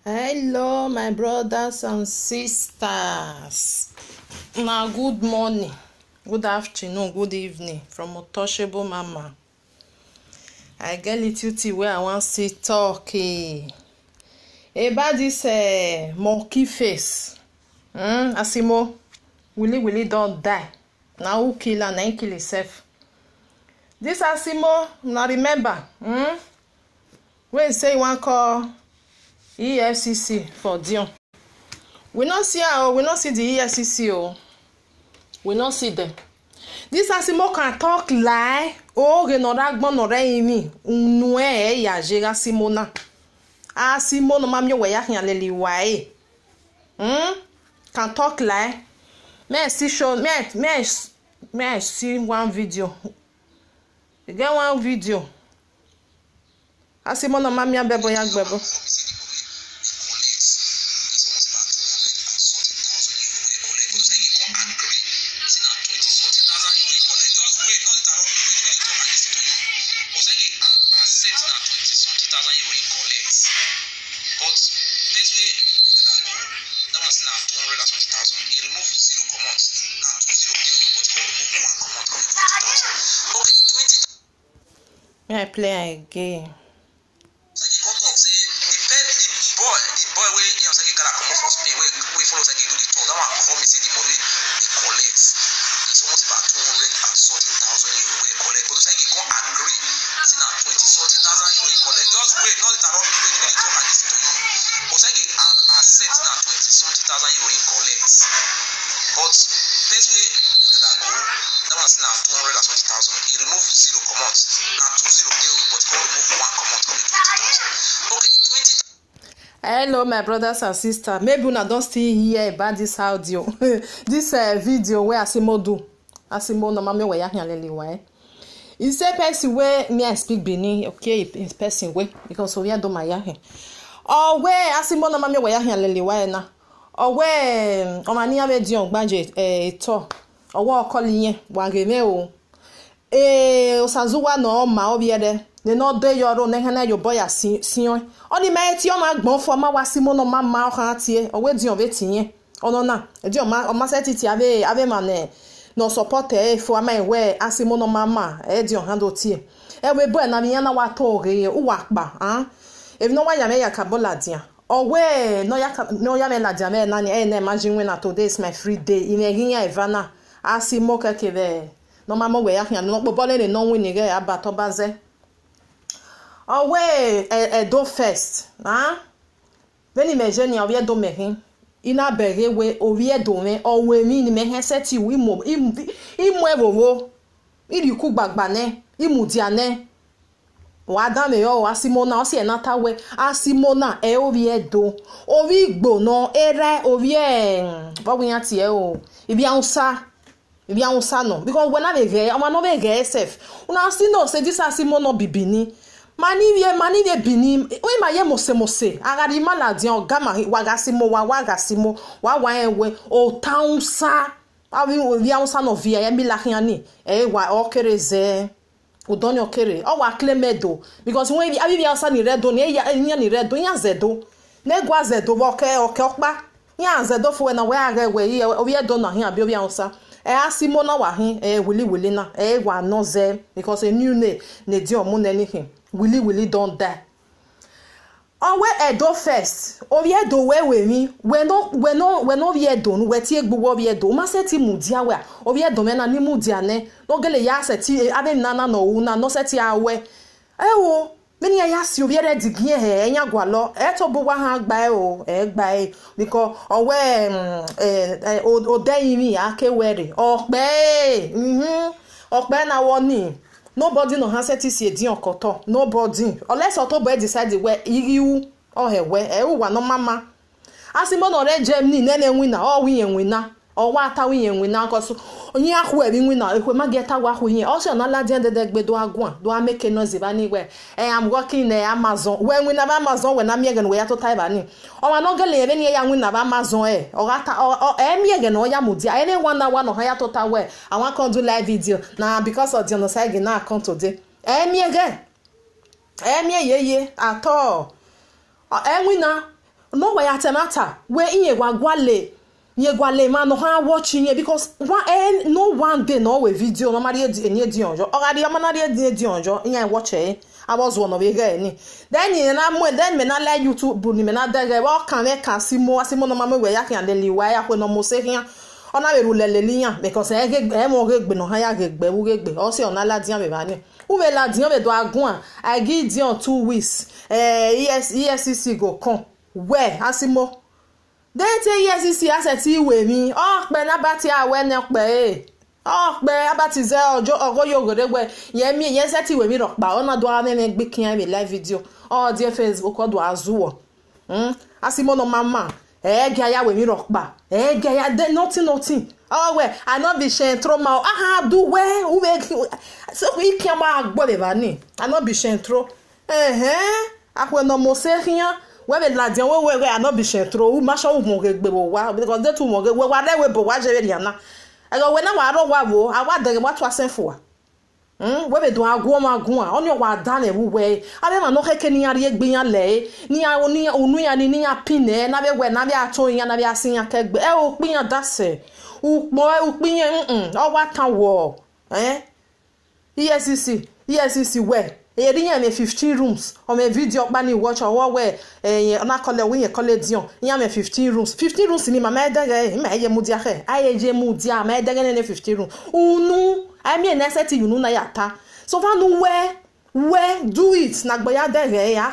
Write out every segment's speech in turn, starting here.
Hello, my brothers and sisters. Now, good morning, good afternoon, good evening from Untouchable Mama. I get little tea where I want to talk about this monkey face. Asimo, Willie don't die. Now who kill her? Now kill himself. This Asimo, now remember, when say one call EFCC for Dion. We not see her, we not see the EFCC, we not see them. This Asimo can talk lie. Oh, genoragbon no reimi. Unwe ya jega Simona. Asimo no mamyo weya leli wae. Can talk lie. May I see one video. You get one video. Asimo no mamya bebo yak bebo. May I play again? Hello, my brothers and sisters. Maybe una don't still hear about this audio, this video where Asimo do. Asimo no mama we yahin leli why. He say person where me I speak Benin, okay, in person way because we do my yahin. Or where Asimo no mama we yahin leli why na. Or where o mani ave Dion gbanje to. Or wa call yin wa geme o. Osazuwa no ma obiede. They not do your own and your boy as sion. Only mate your man born for my Wasimo no mamma hearty, or where Dion Vetin. Oh no, na, a dear man, or must ave man, no support for my way Asimo no mamma, Dion handle tea. We burn Namiana Watori, Uwakba, ah? If no one may a cabola dear. Or where no yamela jame, nanny, and imagine when today is my free day in a guinea Ivana. Asimo keve. No mamma way, I can not be bolling no winning about Tobaze. Away do first, When imagine you are doing ina bere we ovie dome o we mi ni me heseti wi mo imwewo iri ku gbagbane imudiane wa da me yo Asimo na o se na tawe Asimo na ovie do ovi gbono ere ovie bogun yan ti o ibi ansa no because when I be am no be get self una still know say this Asimo no bibini mani de bini we ma ye mose agari maladi o gama wagasimo wa enwe o taunsa abi wi ansa no via ya mi lahiani wa okereze o doni okere o wa klemedo because when abi ansa ni redo ni ya ni redo ya zedo ne gwa zedo oke okpa ya zedo fo na we arewe obi edo na hin abi ansa Asimo na wa hin wili na wa noze because a new ne di omu na anything Willie don't die. Oh, where Edo first. Oh, yeah, do we me. We no ye don't. We tie gbo we do. Ma seti mudia we. Oh, yeah, do mena ni mudia ne. No gele ya seti. Ade nana no una no seti awe. Wo. Meni ya si obi re digin he enya gwalo. To bo wa ha gba o. Gba because oh we odeyin mi akewere. Okpe. Okpe na woni. Nobody no has set is a dion koto. Nobody. Unless October decide where you or her where no mama. Asimo no red Germany, nene winner, or winner, or what are we in winner? Because only a winner, if we might get a walk with also not la de be do agua, do I make a noise anywhere? I'm working in Amazon. When we have Amazon, when I'm again, we have to type any. Or I'm not going to live any young win of Amazon, or any again, or Yamudia, anyone that one or higher total way. I want to do live video now because of genocide now I come today. Any again. Ye at all. And winner. no way atemata we inye gwagwale ye gwale ma no ha watching ye because no one day no we video no mari enye di onjo ogadi amanari di onjo inye watch e I was one of again then ye na mo then me na like YouTube bu ni me na dege wa kan e kan simo no mama we ya kan de liwa ya ko no mo se hian ona be rulele liyan because e mo gegbe no ha ya gegbe wu gegbe o se ona ladian be ba ni u be ladian be do agun I give di on 2 weeks ESCC go come where asimo then say ESCC asset iwe mi pe na ba ti awe ne pe pe abati ze ogo yogodegbe ye mi ye set iwe mi ro pa ona do ame me gbe kian be live video dear Facebook o do azuwo asimo no mama ga ya we mi ro pa ga ya nothing we I not be shame trauma do we u be so we kian ma agbo le ba ni I not be shame tro akwe no mo se hian we be ladian we I not be shame tro u ma so u mo gegbe wo wa because they too mo ge we wa le we bo wa je be na ego we na wa ro wa wo awa de wa to asenfo we be do agwo ma gun a oni wa da na wu we abe ma no keke ni ari egbe yan le ni onu ya ni ya pine na be we na be ato yan na be asin yan kegbe o pin yan dase u pin yan o wa kan wo ESCC we eri yan me 15 rooms o me video pa ni watch o we na kole we yan kole dion yan me 15 rooms ni mama edege ma ye mu dia he ayeje mu dia ma edege ne 15 rooms unu I mean necessity you know na yata so fa no where do it na gboya dege ya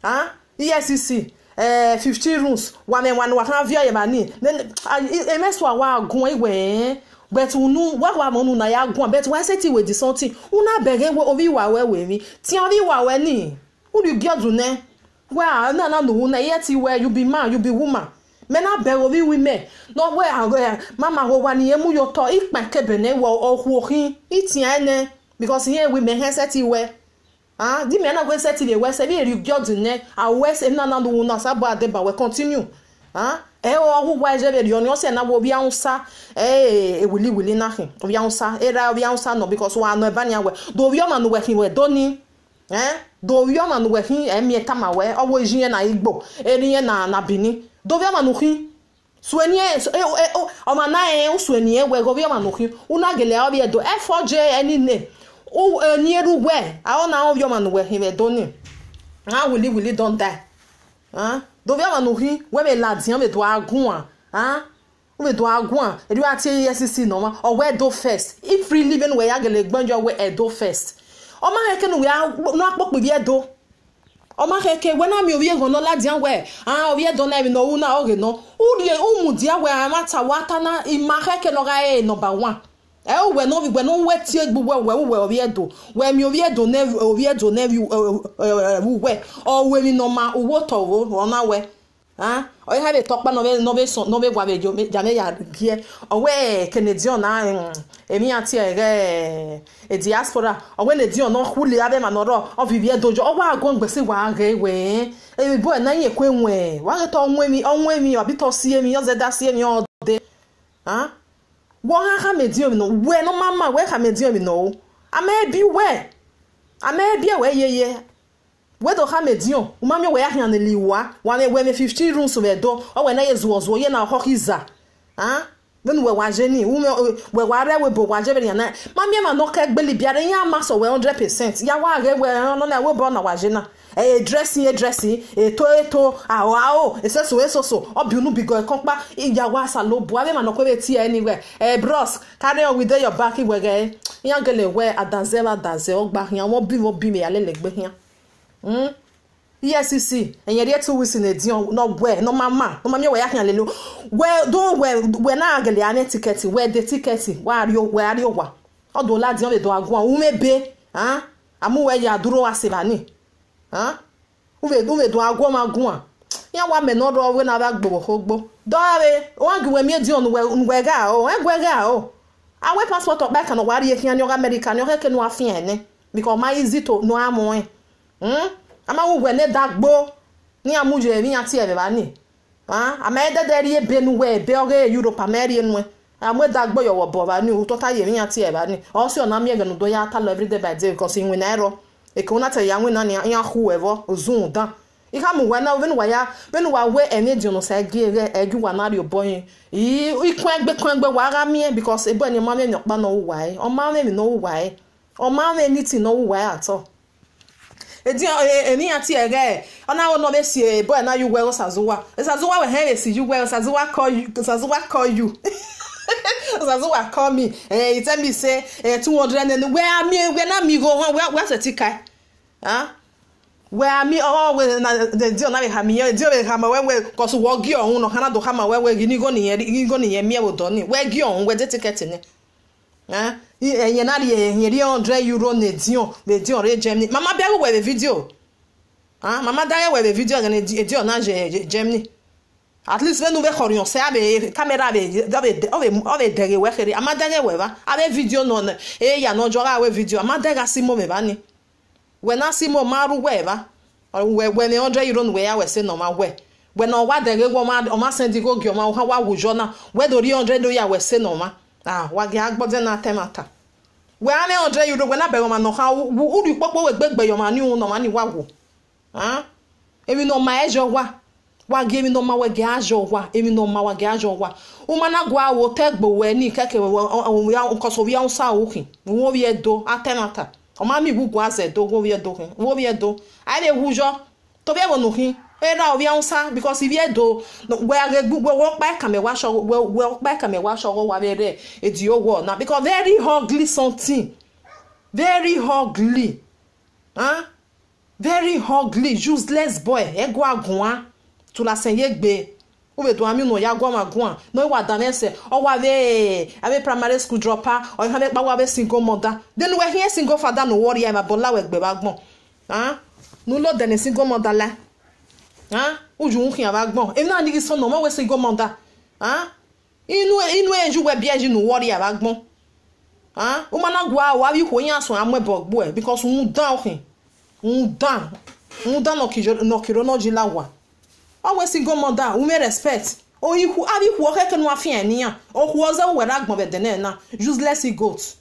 ha ESCC 15 rooms wa kan via ye mani then e meso wa gun iwe but unu wa mo nu na ya gun but why say ti we di something una bege we ovi wa we mi ti ovi wa we ni who do get do ne wa na no na yet where you be man you be woman me na be ovi women no where mama go wa ni emu yo to ipa kebe ne wo ohuohin itian ne because here women he set we di me na go set the we say you get do ne awe say na no na sabo adeba we continue o wa je be yon se na wo bia unsa wili na hin bia unsa era bia unsa no because wa no eba nya we do wi o ma no we hin we doni do wi o ma no we hin emi tama we owo ejin na igbo eri na bini do wi o ma no hin sueni o ma na sueni we go wi o ma no hin una gele o bi do f4j eni ne o nieru we a na o wi o ma no we hin we doni wili don die do via manuhi we be ladian be do agun we do agun e do ati ESCC no ma o we do first if free living we ya gele gbanjo we e do first o ma heke no we no apopo bi e do o ma heke we na mi o wie go no ladian we o wie do na mi no u na o ge no u ri u mu dia we amata wata na I ma heke no ga number 1 we no we tie gbugbo we o wie do we mi o wie do ne we o we mi no ma owo to wo na we o ya be tokpa no be gwa be jo jame ya gie o we Canadian na emi ati diaspora o we ne dion no huli abe ma no ro o vie dojo o wa agon gbese wa ge we e bo na ye kwenwe wa ge to onwe mi obi to sie mi yo zeda sie mi o de What ha medium no we no mama we ha medium no I may be ye we do ha medium umami we ya hia na liwa wan we me 15 rooms we do o we na yezuozo ye na hokiza when we wa jeni we wa re we bo wa je be na mami ma no ka gbeli biare ya ma so we 100% ya wa re we no na we bo na wa jena dressing eto awo so obi unu bigo konpa iya wa salo bu abe ma no kwebe ti anywhere bros carry on with your back we ge yan gele we adanze ogba yan won bi me ale legbe yan ESCC enyere 2 weeks na edion no we no mama we ya kan lelo we na gele ane ticket we the ticket wa ari wa odo ladian be do agun umebe amu we ya duro asebani uve do agwo magun ya wa me no ro we na ba gbo ogbo do are wan gwe mi di onu we ga o awe passport o ba kan wa ri ekian ni America ni o heke no afin ene because my easy to no amu ama we ne dagbo ni amuje mi ati ebe ba ni ama e dede ri ebe nu we be oge Europe ameri enu amwe dagbo yo wo bo ba ni o to ta ye mi ati ebe ni o si ona mi ege no do ya ta lo every day by day because in we na ero e ko na ta ya nwe na ni ya hu evo ozun dan ikamu wana when wa we energy no say give egu wana ri oboyin ikun wa ra mi because ebo ni ma me nyopa no why o ma me no why o ma me anything no why at all eni ati ege ona wo no be si boy na you well sazuwa we he si you well sazuwa call you sazuwa call me he tell me say 200 and where na me go where se tikai where me always na the deal na be ha me deal be ha ma we cause wo gi ohun no kana do ha ma we ni go ni me wo do ni we gi ohun we de ticket ni enye na ri 100 euro ne dion be dion re Germany mama bia we the video mama da we the video ga ne dion na Germany at least when we korion se abe camera be dere we kere amada we ba abe video no ya no jora we video amada ga simo me ba ni we na simo maru we ba we ne 100 euro we ya we se no ma we no wa dere go ma o ma send go gi o ma wa wujo na we do 100 do ya we se no ma wa gi agbode na temata we ane 100 euro we na be ma no ha uri popo we gbegbe yo ma ni no ma ni wa wo emi no ma ejo wa gemi no ma we ge ajo wa emi no ma wa ge ajo wa o ma na gwa wo tegbo we ni keke we ya nkoso we ya sa okin wo we do atenata o ma mi gugu aze do wo we do ai le wujo to be wo no hin era o we ya sa because if you do we age gbugbo wo pa ka me wa so we pa ka me wa so wa be re edi owo na because very ugly something very ugly very ugly useless boy ego agun to la senye gbe o be do ami no ya gwa magun no wa danese o wa be ave primary school dropper o ha be pa wa be single mother then we here single father no worry am bola we gbe bagbon no lo den single mother la uju nkin abagbon e na ni so no mo we single mother inu eju we bi eju no worry abagbon o ma na gwa wa bi ko yin aso amebo gbo e because un dan no kiro no jilawa always single mother we may respect o ihu abi hu okeke no afia eniyan o hu oza we ragbon be dene na useless goat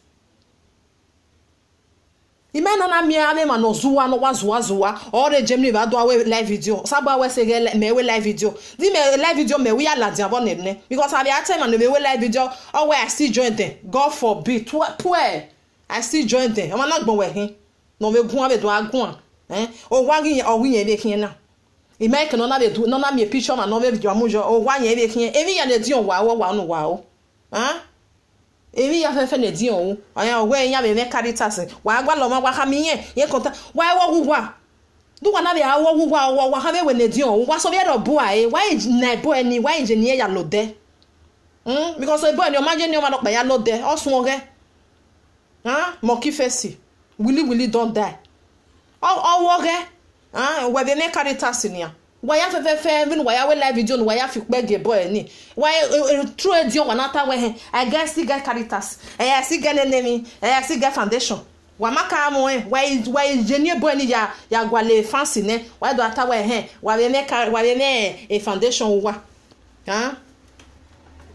imena na mi ame ma no zuwa no wazuwa o re Germany ba do awe live video sabo we se me we live video di me live video me we ala diabo ne because abi atem na me we live video o we I still join them God forbid poor I still join them o ma na gbon we hin no me gun abe do agun o wa yin o wi yen be kin na e make no na be do no na me picture ma no be video amujo o wa yen be kin evi ya ne di on wa no wa o evi ya fefe ne di on o ya o we yan be caritas wa gba lo ma wa ha mi yen konta wa wo gugwa do wa na be ha wo gugwa wa ha be we ne di on wa so be do bo ai wa na bo ani wa engineer ya lo de because e bo ni o ma je ni o ma do pa ya lo de o sun o ge mo ki fesi willy don't die o wo ge we be ne caritas ni wa ya fe even wa ya we live video no wa ya fi pege boy ni wa true edi on na ta we I guess still get caritas I still get enemy I still get foundation wa maka mo wa engineer boy ni ya gwale fancy ne wa do ata we wa be ne a foundation wa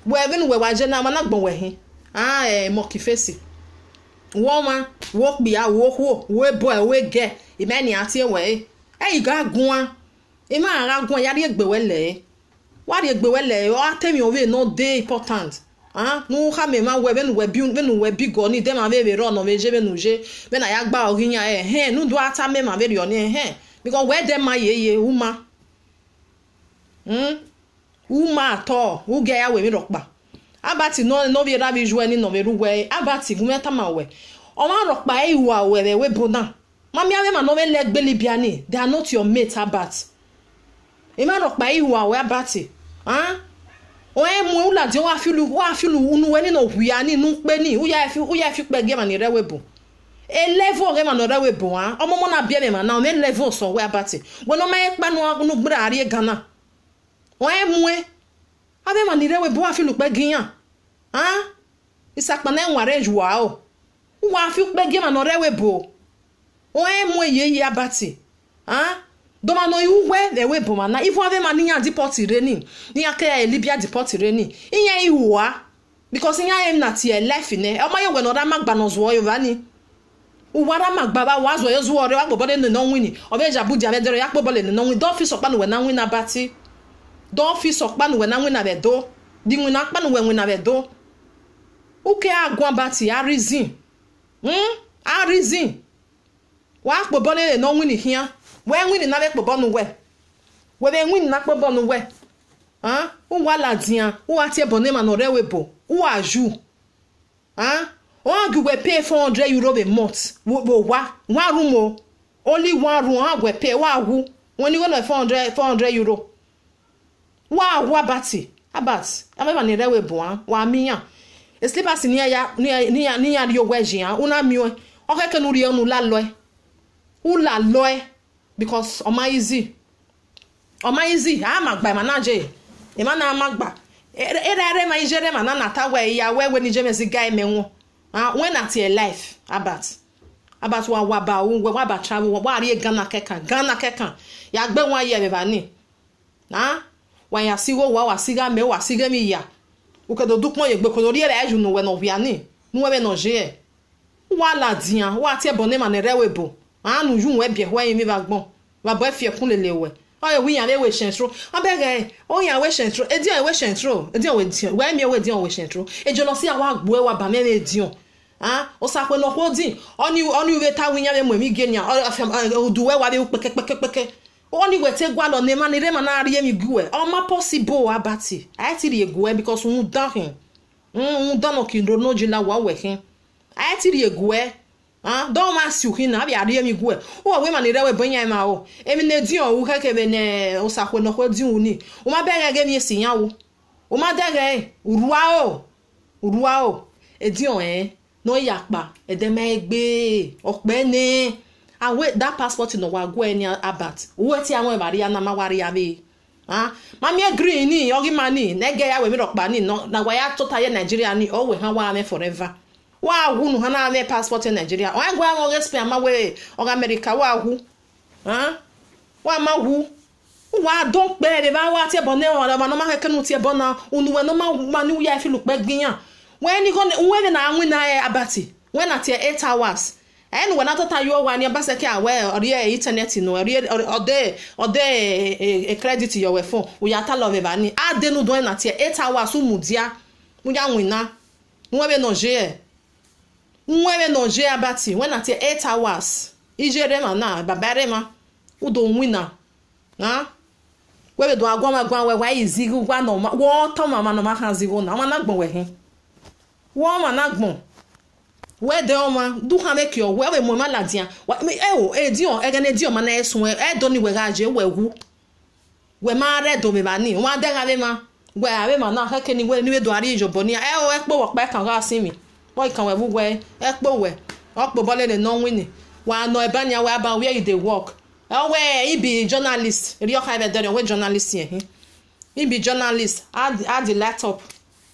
we even we wa je na ma na gbon we mo ki fesi woman wo bi ya wo boy we get imeni ati we ga gun e ma ra gun ya ri egbewele wa ri egbewele o atemi o we no dey important no ha me ma we benu we bi go ni dem ma be run no meje benu je be na ya gba orin ya no do ata me ma be ri oni because where dem ma ye uma to u ge ya we mi rokpa abati no be ra bi ju eni no be ru we abati gu meta ma we o ma rokpa e wa we bodan mami ave ma no be legbele biani they are not your mate abat e ma rokpa e wa we abati o e mu ula di wa filu unu we ni no hua ni nu pe ni u ya fi pe ge ma ni rewebo e level ge ma no rewebo omo mo na bia me ma na o me level so we abati we no ma e pa no gbura ari Ghana o e mu ave ma ni rewebo wa filu pe giyan isakpa na enware juwa o wa fi pe ge ma no rewebo o e mu ye abati do ma no iwe ewe bo ma na ifu ave ma niyan deport reni ni ake Libya deport reni iyan iwa because iyan em na ti e life ne o ma ye we no da magba no zo yo bani uwara magbaba wazo yezu ore wa gbobole no wini obeja buja be dere ya gbobole no wini do fi so panu we na wini abati do fi so panu we na wini abedo di wini na panu we wini abedo uke agwa abati a reason a reason wa gbobole no wini hia we wini na be gbobonu we be wini na gbobonu we uwa ladian uwa tie bonema no rewebo uwa ju we pay 400 euro a month. One room, only one room. We pay when you go 400 euro. Wow, abati. I'm never near we boan. Wa miya. A slippers near your wedge. Una mule. Okay, can you no la loy? Ula loy. Because on my easy. I'm a by manager. Emana magba. Ere ma ijere manana tawe ya we when you guy me. When at your life, about waba travel, wari Ghana keka. Ya gbe 1 year beba ni. When ya sigo wa siga me wa siga mi ya. Uke do duk mo ye gbe ko ri ere aju no we no bia ni. Nu we no je. Wa la dian, wa tie bone ma ne rewebo. Nu ju we bie wa mi ba gbon. Ba bo fie kun lele we. Oye wi yan le we shenstro. Abege, o yan we shenstro. E di an we shenstro. E di an we di. We mi we di an we shenstro. E jo lo si awa agbo e wa ba me le di on. O sa pe no ko din. Oni we ta wi yan le mo mi genya. O duwe wa be peke. Oni we te gwa lo ne ma ni re ma na ri mi guwe. O ma possible abati. I ti ri eguwe because un dan hin. Un dan no ki no jila wa we hin. I ti ri eguwe. Don't mass you hin na bi ari mi guwe. O we ma ni re we bonya ma o. Emi ne di on wu keke be ne o sa pe no ko di un ni. O ma be ge mi esi yan wo. O ma dege urua o. E di on no yakpa e de me gbe ope ni awe that passport no wa go any abat wo ti awon maria na ma wari ave ma mi agree ni ogi mani nege ya we mi rokpa ni no na wa ya tota ye Nigeria ni o we han wa me forever wa hu nu han na passport in Nigeria o gwa won respect ma we o America wa hu wa ma hu wa don pe be ba wa ti bo ne o ma no ma kekenu ti bo na unu we no ma ni ya fi lu pe gbiyan when you go when na win na abati when at 8 hours and when atota you one your baseke aware or your internet no or there a credit your phone we ata love ba ni adenu do na 8 hours umudia munya wina nwe no je abati when at 8 hours ijere ma na babare ma udo wina we do agwa we why izigu gwa no wo to mama no ma kan zigu na ma na gbon we hin wo ma na gbon we de o ma du ha make your we mo ma ladian di on e gane di o ma na esun e do ni we ga je we wu we ma re do me ba ni wa de ga le ma we ave ma na ha ke ni we do ari ijobo ni e po wo pa kan ga sin mi boy kan we wu we e po we o po bole le no win wa no e ba ni wa ba where you dey work we he be journalist ri o ka be there we journalist here he be journalist add the laptop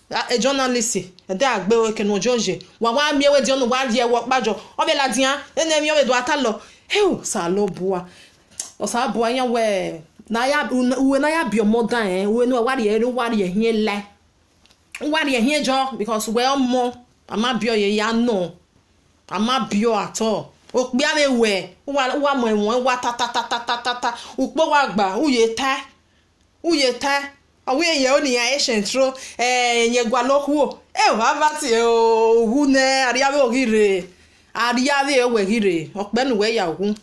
a journalist de agbe o ke no joje wa mi ewe di onu wa di e wo pajo o be ladian ene mi o be do atalo sa lo bua o sa bua yan we na ya bi omodan we no wa ri ehien lai wa ri ehien jo because we omo ama bi oye ya no ama bi o ato o pe ame we wa mo ewon wa ta upo wa gba uye ta awe ye oni ya eshentro ye gwa lokuo abati ohu ne ariawe ogire ewe gire openu we ya hu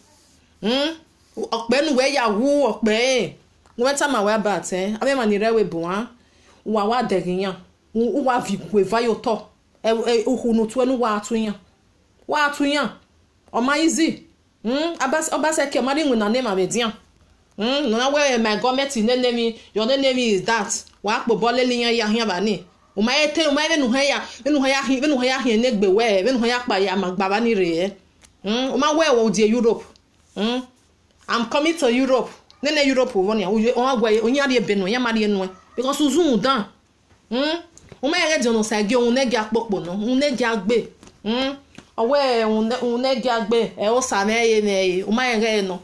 openu we ya hu ope wenta ma we abate abe ma ni rewe buan wa degiyan wa vi we vayo to ohu no tu enu wa atuyan o ma easy abase ke ma ri win na name amedian no na where my government name your name is that wa po bole liyan ya hian ba ni o ma ete o ma be nu han ya hin negbe we be nu han ya pa ya magba ba ni re o ma we wo di Europe I'm coming to Europe nene Europe won ya o agwa onye ari ebe no ya mari enu because uzun dan o ma ye jono sa ge on nege apopo no un nege agbe owe un nege agbe e o sa me ye me o ma ye no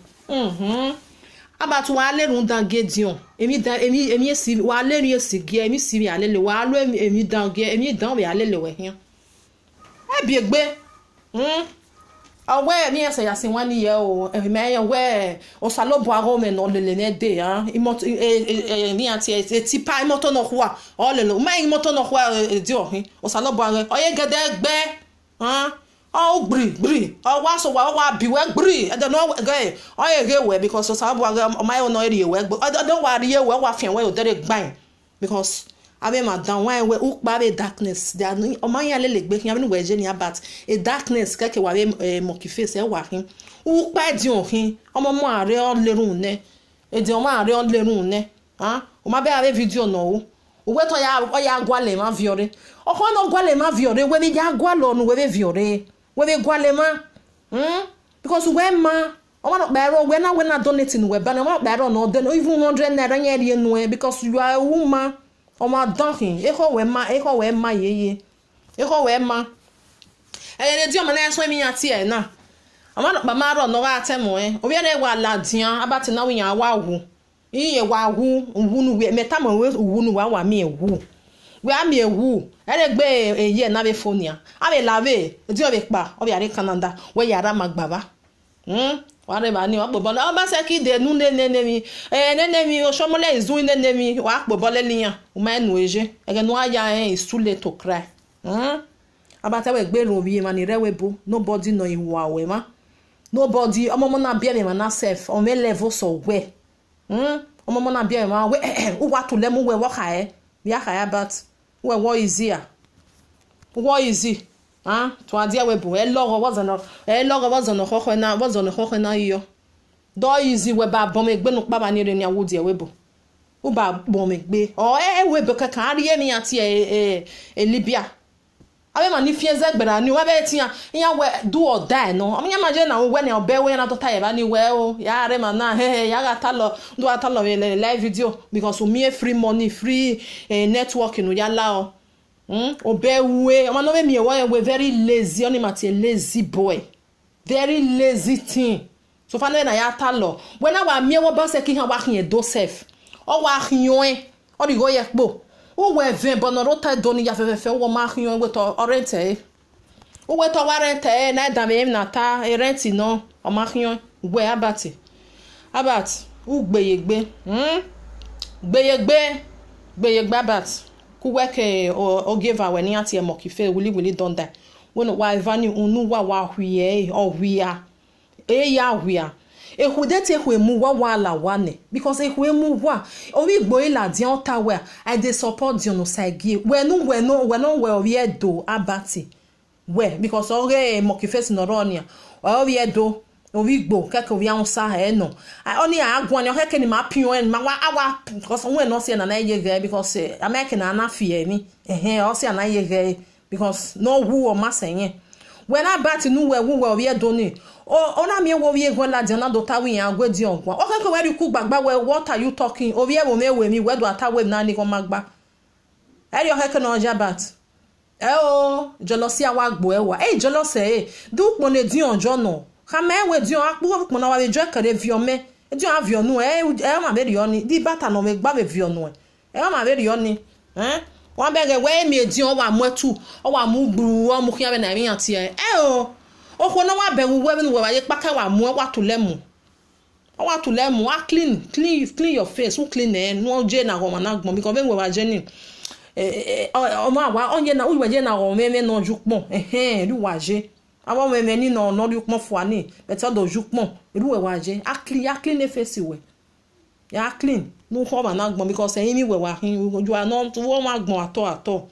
abatu wa lerun dan gedion emi esi wa lerun esi ge emi si bi alele wa lo emi dan ge emi dan bi alele we hin e bi egbe awe mi ese ya sin wani ye o me ye we o salobo aro me no le ne de han imoto ni anti ti pa imoto no kwa o le lo ma imoto no kwa di o hin o salobo aro o ye gede gbe han o bri o wa so wa bi we bri I don't know guy o ye ge we because o salobo aro o ma no ri we I don't wa ri we wa fian we o dere gban because abe madam why we ukpa be darkness there o man ya le gbe kin abe we je ni about a darkness keke wa be monkey face e wa hin ukpa di o hin omo mo are o lerun ne e di o ma are o lerun ne han o ma be are video no o we to ya o ya gwale ma viore o ko no gwale ma viore we bi ya gwalo no we be viore we be gwale ma because we ma o ma no be ro we na donating we ba na ma be ro no don even 100 naira nya ri enu because you are a woman o ma donkin e ko we ma yeye e ko we ma e le di o ma na so mi ati e na o ma ma ro no ga atemo o bi na wa ladian abati na wiyan wa wu iye wa wu nu we meta mo we wu nu wa mi ewu we am ewu e le gbe eye na be fonia a be lave di o be pa o bi are Canada we yara magbaba ware ba ni wa po bole o ba se ki de nu nene mi o somole izu nene mi wa po bole liyan o ma enu eje ege nu aya isule to cry abata we gbe ro bi ma ni rewe bo nobody know iwa we ma nobody omo mo na bia me ma na self o me level so we omo mo na bia me ma we o wa to le mu we wo ka bi aka ya but we wo easy to adia we bo e logo was no khokho na iyo do easy we ba bom egbe nu pa ba ni re ni awodi e we bo u ba bom egbe o we be kan ari emi ati Libya abe ma ni fieze gbera ni wa be tian iya we do or die no am nya ma je na we ni obe we na to ta ba ni we o ya re ma na ya ga ta lo do ata lo live video because me free money free networking no ya la o obewe o no me we very lazy oni mate lazy boy very lazy thing so fa na ya ta lo when na wa me wo ba se ki han wa kin do self o wa hiyon o ri go ye po o we vin bonoro ta do ni ya fefe wo ma hiyon we to orente o we to warente na da me na ta rent no o ma hiyon we abati u gbeyegbe gbeyegbe abati ku weke o give our ni ati e mokife wili don die wono wa evani unu wa hwie o hwia ya hwia ehu dete ehu emu wa la wane because ehu emu wa owi gbo ila di on tawe I dey support you no sagi we no we owi edo abati we because ore mokife no ronia owi edo owi gbo keke owi an sa no oni agwan ni keke ni ma pion ma wa awa because we no see na ye ge because American na fear me o see na ye ge because no who o masenye when abati nu we owi edo ni o na mi wo wi egwan la de na do ta wi an agwedi onwa o keke we ri ku gbagba we what are you talking owi e wo me mi we do atawe na ni ko magba eri o keke no jabat o jealousy awa gbo ewa jealousy du pon le di onjo no kama we di on apu pon na wa jo kere viome di on avionu ma be ri oni di bata no me gba be vionu ma be ri oni wọ́n bẹ̀rẹ̀ we mi di on wa motu o wa mu gburu o mu kian be na mi anti o ko na wa beru we ni we wa ye paka wa mu wa to lemu o wa to lemu wa clean your face who clean no je na go na gbon because we wa je ni o ma wa onye na we je na go me no jukpon ru wa je awon me ni no jukpon fo ani better do jukpon ru we wa je a clean face we ya clean no ko ma na gbon because mi we wa hin you are not wo ma gbon ato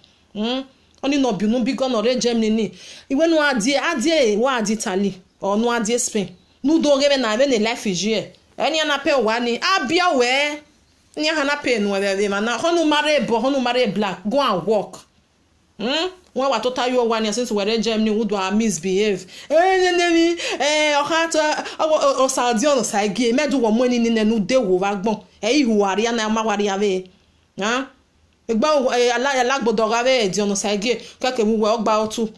oni no bi no bi go no re Germany ni iwe no adie wa aditali or no adie Spain nu do re na be ne life je eni na pe wa ni abia we ni ha na pe no we ma na honu mare black go and work wọ́n wà total yo one since we re Germany who do misbehave o ha to o Saudi on sagi medu wo mo ni nenu de wo wa gbon ihu ari na ma wari ave egba alagbodo gawe di on sagi keke mu we ogba otu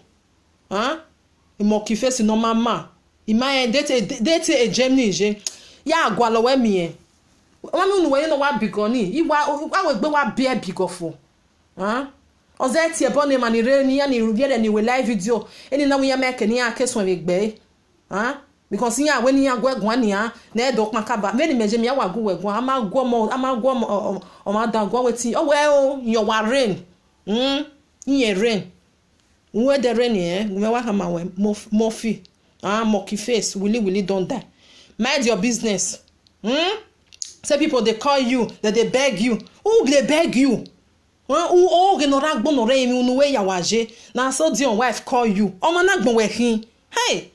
imo ki face no mama ima date e Germany je ya agwa lo we mi wọ́n mi nu we no wa bigoni iwa we gbe wa be bigofo ozeti e bone mani re ni ya ni rugiere ni we live video eni na wuya make ni akeso we gbe because ya when ya gwa gwani na edo makaba when meje me ya wagu we gwa ama gwa mo o ma da gwa wetin oh well your rain rain when the rain we wa hama we mofi monkey face willy don't die. Mind your business. Say people they call you, that they beg you. Who they beg you? Who no ragbo no re mi unu we ya waje. Na so di on wife call you. O ma nagbon we hin. Hey.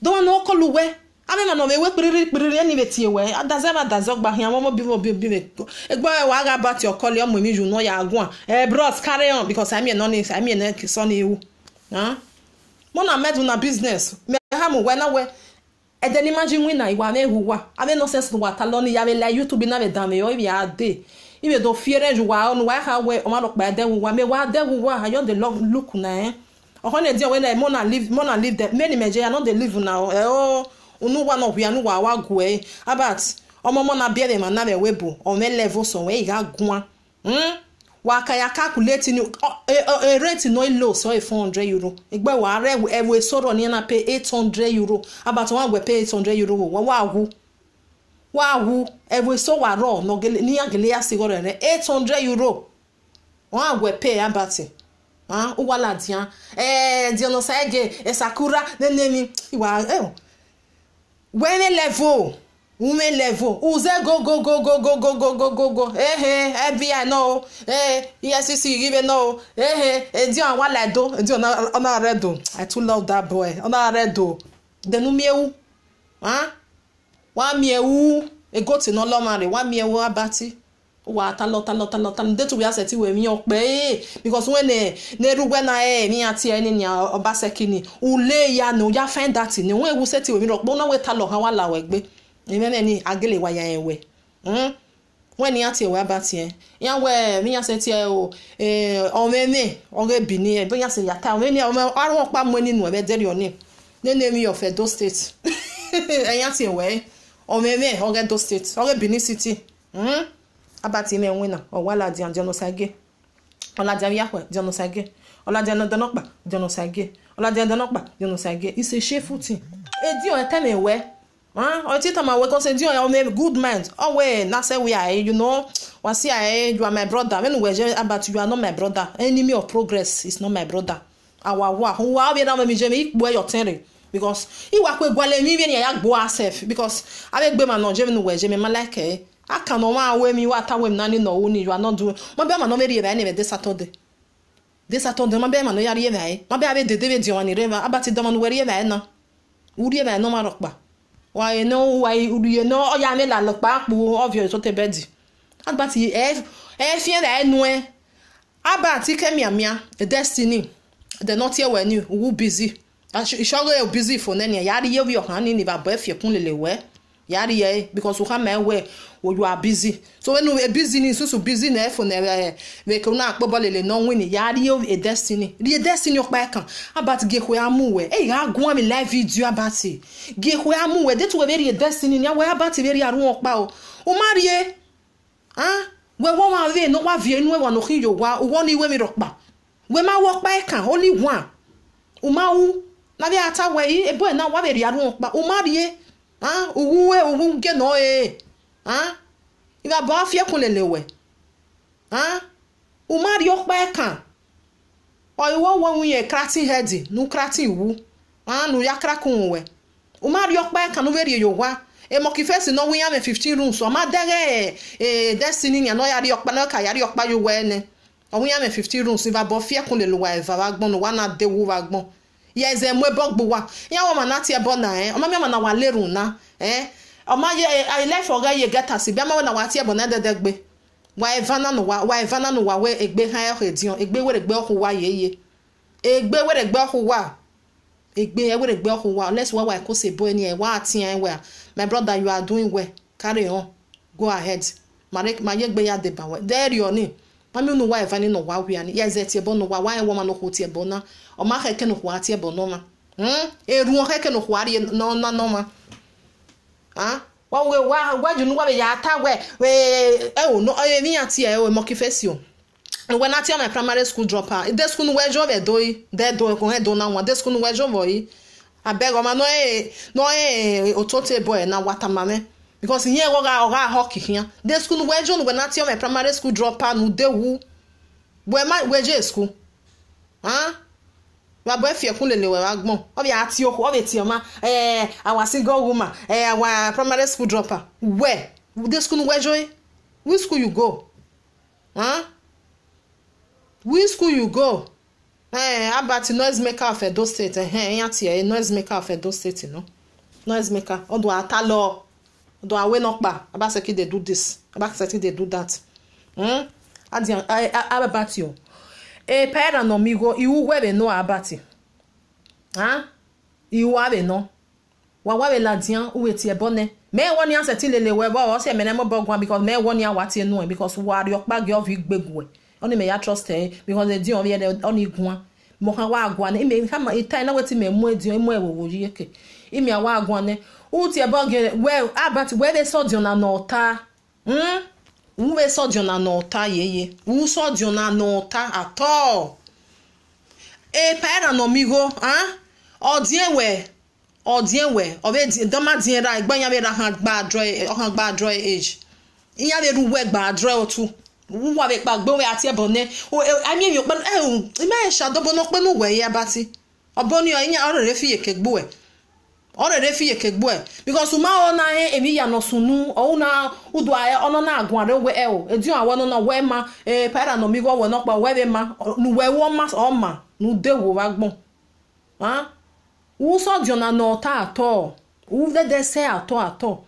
Don't know call we. Ame ma no we piriri ni beti we. Adazema dazogba hin mo bi Egbo wa ga bat your call your mo mi you know ya agun. Bros carry on because I mean no ni son you. Mo na med una business. Me ha mo we na we. And then imagine when I want to have no sense to what alone you have like YouTube na be dame o ya de. If do fear you wa on why how we o ma look by them wa me wa de wa you dey look na o honey dey when I mona live that many meje no dey live now unu wa no we anu wa go about omo na be dem na be webo o me level so we ga gun waka ya calculate ni rent no low so €400 igbe wa re we soro ni na pay €800 about one we pay €800 wa wu we so wa ro no gele ni agele ya sigoro re €800 wa we pay abati o wala dian di no sage sakura nenemi wa when level women level uze go FBI no ESCC give no edi on wala do edi on redo. I too love that boy on redo denu miewu wa miewu e go ti no lo mare wa miewu abati wa talo de to we asset we mi ope because when ne rugwe na mi ati eni ni Obaseki ule ya no ya find that ni won ewu set we mi ropo na we talo han wala we gbe ni agele wa ya enwe when ni ati we abati ya we mi ya se ti o meme o ge bi ni bo ya se ya ta me ni arun pa mo ni nu e be deri oni name of Edo State ya ti we o meme o ge Edo State o ge Benin City abati me wina o wala di an jono sage ola di ya kwe jono sage ola di an donokpa jono sage ola di an donokpa jono sage it's a shameful thing e di o tell we o ti ta ma we kon say di o me good mind o we na say we are you know wa see you are my brother when we about you are not my brother enemy of progress is not my brother wa be na me je me ikpo your tenre because iwa kwe gwale mi bi ya gbo asef because abegbe ma no je me je me like aka no ma we mi wa ta we na ni no oni you are not doing mo be ma no me ri ebe ni this Saturday ma be ma no ya ri ebe ma be abe de David di wani reva abati do ma no we ri ebe na uri ebe no ma rokpa why no uri no o ya me la lokpa po obvious so te bedi abati fie da enu abati kemiamia the destiny the not here when you who busy ishogo e busy for nene ya ri ye wi okan ni ba bo fie kun lele we yari ye because we come where you are busy so when we busy ni so busy na for na we ko na akpo bolele no win yari ye a destiny the destiny okpa kan about ge ho amu we ga gun mi live video about ge ho amu we that we very destiny ni we about very arun okpa o marie we won ma we no wa vie nu we won no kin yo wa o won ni we mi rokpa we ma wo okpa kan only one o ma wu na be ata we e boy na wa very arun okpa o marie uwu ge no iba ba fie kun lelewe o mari okpa kan o iwo won ye cracking head nu cracking wu nu ya crackun we o mari okpa kan no veri yowa e mo ki face no wi am 15 rooms o ma dere destiny ya no ya ri okpa no ka ya ri okpa yo we ne o wi am 15 rooms iba ba fie kun lelewe eva wa gbon no wa na de wu wa gbon yes e mo bogbo wa ya wo ma na tie bo na o ma me ma na wa lerun na o ma ye I left for ga ye get as bi ma na wa tie bo na dedegbe wa evana no wa we egbe han e dion egbe we regbe ohu wa yeye egbe we regbe ohu wa egbe e we regbe ohu wa unless wa ko se bo ni e wa atia we my brother you are doing well carry on go ahead ma ye gbe ya de ba we there you ni mami no wa evani no wa wi ani yes tie bo no wa e wo ma no ko tie bo na o ma keke no ko tie bo no ma eru o keke no ko ari no ma wa ju no wa be ya ta we no e mi ati e mo ki fesio when I tell my primary school dropout the school no we jo be do de do ko he do na one the school no we jo boy abeg o ma no otote boy na watamame because here oga hockey here the school we jo no na ti o my primary school droper no de wu we je school wa boy fie kun lele we wa gbon o bi ati o be ti o ma our single woman our primary school dropper where the school we jo which school you go which school you go about noise maker of Edo State yanti noise maker of Edo State no noise maker odo atalo odo awe no pa abaseki dey do this abaseki dey do that adian about you pera no migo iwu webe no abati iwu abe no wa we ladian uwe ti ebone me woni anseti lele we bo o se me mo bogwan because me woni awati enu because wari okpage of igbegwe oni me ya trust because they do oni igwan mo kan wa agwan e me kama itai na weti me mu edion mu ewowo yeke e me wa agwan ne u ti eboge we abati we be so dion na nota u be so dion na nota yeye u so dion na nota at all pera no migo odiewe obe doma din ra igban ya be ra han gba draw age iya be ru we gba draw otu wa be pa gbo we ati ebone ami mi pe me sha dobo no pe no we ya bati oboni oyin orere fi yekegbo because uma ona emi ya no sunu o na udu aye ono na agun are we ediun awon no we ma para no mi go we no pa we be ma nu we wo ma o ma nu de wo wa gbon u so diona no ta ato u de se ato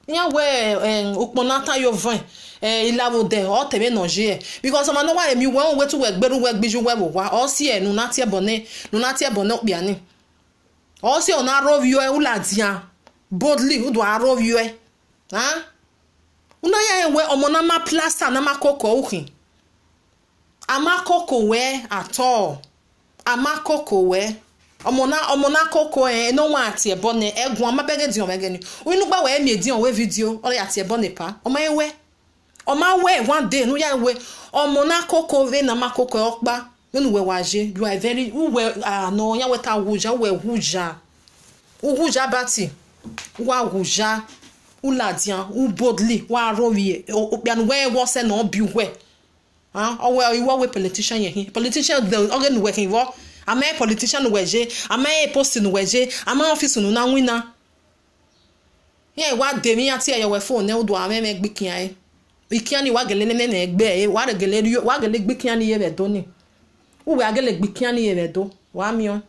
yan we uponata yo van ilawo de o tebe no je because o ma no wa emi won we tu we gberu we gbiju we wo wa o si enu na tie bone opia ni o si ona rove you uladian boldly u do rove you una ya we omo na ma plaster na ma koko ukin amakoko we ato amakoko we omo na koko no wa ati ebone egun amabege di omege ni inu gba we mi di on we video o ya ati ebone pa o ma we one day no ya we omo na koko we na makoko okpa ninu we waje you are very we no ya we ta wuja we huja bati wa huja uladian u boldly wa rowie opian we wo se no bi we o we politician ye politician the organ working wo am a politician weje am a post no weje am a office no na wina ye wa de mi ati ye we phone ne do am me gbikian e ikian ni wa gele ne na egbe wa gele gbikian ni ye be do ni u we agele gbikian ni ye be do wa mi on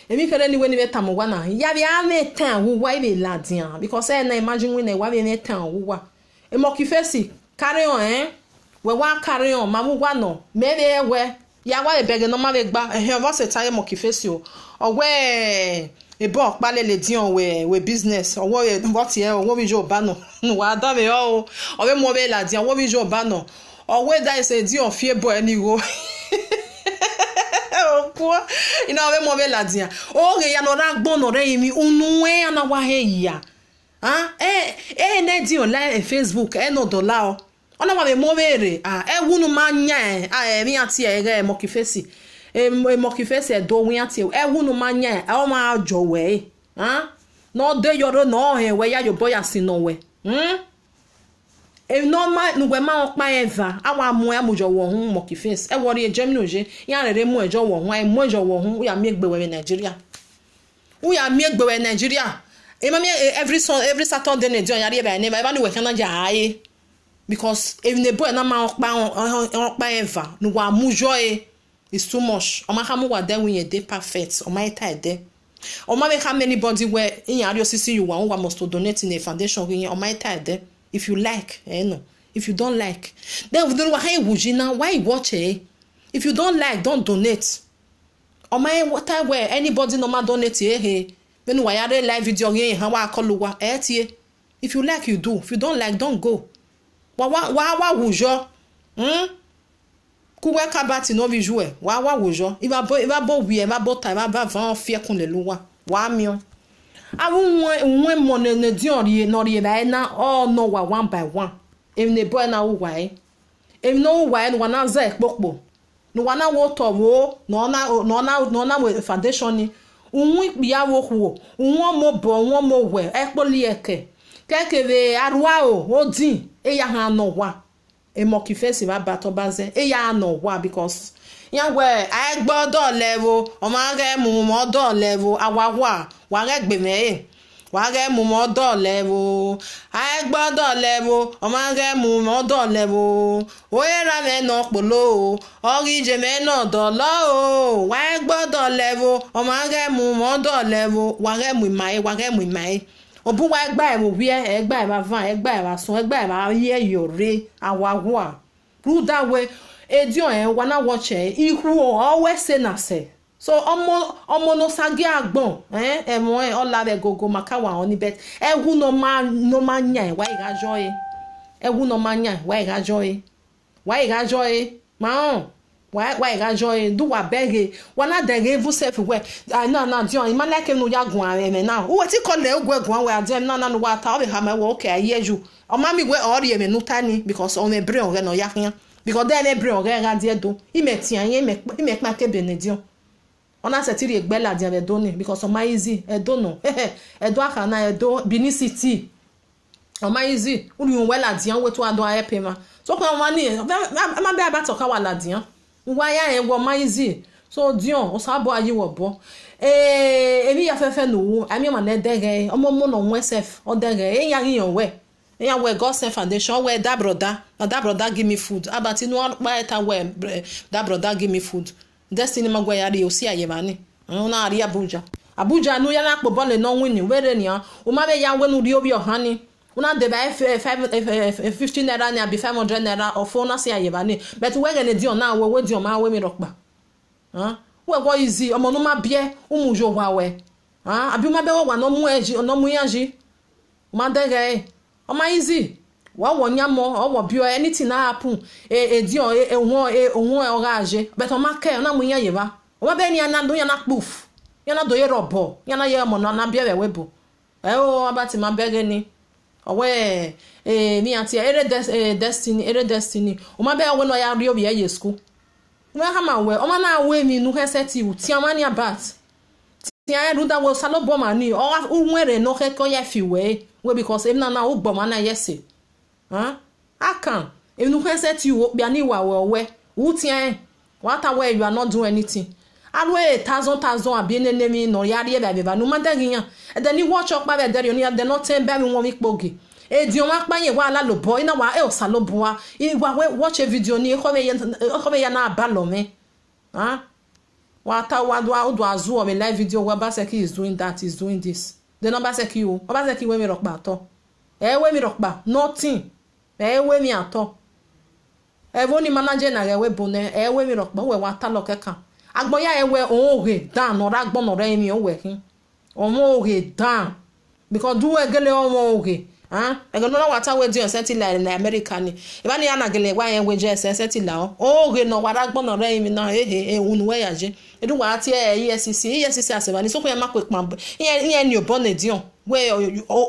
emi kere ni we ni beta mo wa na ya bi ame tan wo wa be ladian because na imagine we na wa be ne tan wo wa e mo ki fesi carry on we wa carry on ma mu wa no me be we ya wa ebege no ma be gba o se taye mo ki fesi o we ebo pa le dion we business owo what here owo bi jo ba no wa da be o we mo be ladian owo bi jo ba no owo da se dion fie bo eni wo ina we mo be ladian o ge ya no ra gbon no re mi unu we ana wa he ya ne di online Facebook no dollar o ona wa be mo bere wunu manya mi ati ere mo ki fesi mo ki fesi do wi ati wunu manya o ma jo we no de yoro no he we ya yo boy asino we no ma nu we ma opa eva awa mu ya mujo wo hun mo ki fesi wori e Germany oje ya rere mu ejo wo hun ai mu ejo wo hun ya mi egbe we Nigeria every Saturday ne dion ya re ba ne ba ni we kan na ja aye because if the boy na ma okpa eva no wa mujo is too much o ma ha mu wa then we dey perfect o ma tie there o ma be how anybody where in your CC you wa must to donate in a foundation o ma tie there if you like no if you don't like then we don't wa hey wujina why you watch if you don't like don't donate o ma what time where anybody no ma donate when wa ya live video yin han wa koluwa tie if you like you do if you don't like don't go wa wujo ku we kabati no vi jouer wa wujo iba bo wi e ma bo ta ma ba van fie kun le luwa wa mi on awu mo ne di ori no ri ba na all no wa one by one em ne boy na wo wa em no wa no na za ekpopo no wa na wo to wo no na we foundation ni unwi biawo huo unwo mo bo unwo mo we ekpoli eke kekere arwa odin eya ha no wa emokifesi ba bato baze eya no wa because yan we agbodo level o ma ge mu mo do level awawa wa ge gbe me wa ge mu mo do level agbodo level o ma ge mu mo do level o era me no polo ori je me no do lo o wa agbodo level o ma ge mu mo do level wa ge mu mai obu wa egba e wo wie egba e ba van egba e ba so egba e ba ye yore awawa ruda we edion e wana watch e ihu o always say na say so omo no sagi agbon mo ola be gogo makawa oni bet ehu no ma nya wa iga joy ehu no ma nya wa iga joy ma why ga joy do wa bege wana dege vu self we na dion ima like no ya gun are me now wo ti call le gun we adem na no wa ta o be ha me wo okay aye ju o ma mi we ori me no tani because o me bre o no ya kan because then e bre o ga die do imeti anye me pa ke benedion ona se ti ri egbe la die do ni because o ma easy e do no e do aka na e do binicity o ma easy uri un we la die we to ado aye pema so ko ma ni ma be aba to ka wa la die waya e wo maizi so dion o sabo ayi wo bo emi ya fefe no ami ma na dege omo mo no won self o dege e ya yan we God Send Foundation we that brother give me food abati no pa eta we that brother give me food destiny magwa ya ri o si aye ba ni na ari Abuja no ya na po bole no win were ni o ma be ya we no ri obi ohani una de ba 15 naira ni abi 500 naira of na si aye ba ni but we gene di on na we di on ma we mi rokpa we go easy omo no ma bie umu jo wa we abi ma be wa no mu eji no mu yanji ma dege o ma easy wa wonya mo o wo bio anything na happen di on ohun o ga aje but o ma ke na mu yan ye ba o ma be ni ana do yan na poof yan na do ye robo yan na ye mo na bie we bo o abati ma bege ni owe mi anti destiny o ma be we no ya ri obi ye school we ha ma we o ma na we mi nu heseti u ti amani abat ti an ru da we salo bo ma ni o nwere no ke ko ya fi we because em na o gbo ma na yesi akan em nu heseti u bia ni wa we u ti an what away you are not doing anything alwe 1000 abi enemi no ya ri e ba no ma dagiyan e de ni watch up ba be de ni de no ten ba mi won mi pogi e di o ma pa yen wa la lo bo ina wa e o sa lo bo wa we watch a video ni ko be ya na ba lo me wa ta wa do azu o me live video wa Obaseki is doing that, is doing this the number Obaseki we mi rokpa to we mi rokpa nothing we mi ato e wo ni manager na we bone we mi rokpa we wa ta lo kekan agboya ewe oge dan no ragbon no re mi owe kin omo oge dan because do egele omo oge e go no wata we di on settle in America ni e ba ni ana gele wa yen we je settle la oge no wa ragbon no re mi na unu we yaje e du wa ti EFCC aseba ni so ko e ma pe pan yen ni obo ne dion we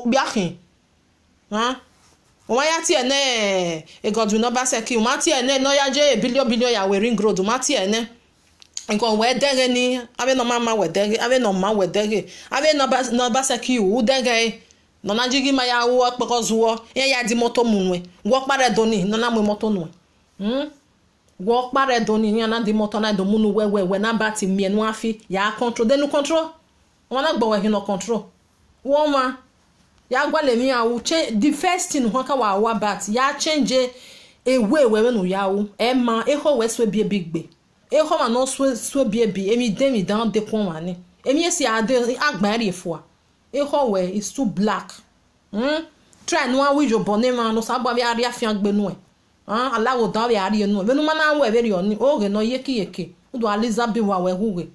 bi akin o wa ya ti ene e Godwin Obaseki o ma ti ene no ya je billion ya we ring road o ma ti ene nko we dege ni ave no mama we dege ave no ma we dege ave no Obaseki u dege no na jigi ma ya wo peko zuwo ya di moto munwe wo pare doni no na mu moto nu wo pare doni ni na di moto na do munu we na bati mienu afi ya control denu control won na gbo we hin no control wo ma ya gwa le mi awu the first thing won ka wa bat ya change ewe we no ya wu e ma e ho we so bi bigbe e ho ma no so bi emi demi down de pon wa ni emi esi ade agbari efo e ho we is too black try no wa wijo bone ma no sabo bi ari afian gbenu alawo dan bi ari enu benu ma na we very oni oge no yeki do Elizabeth wa we huge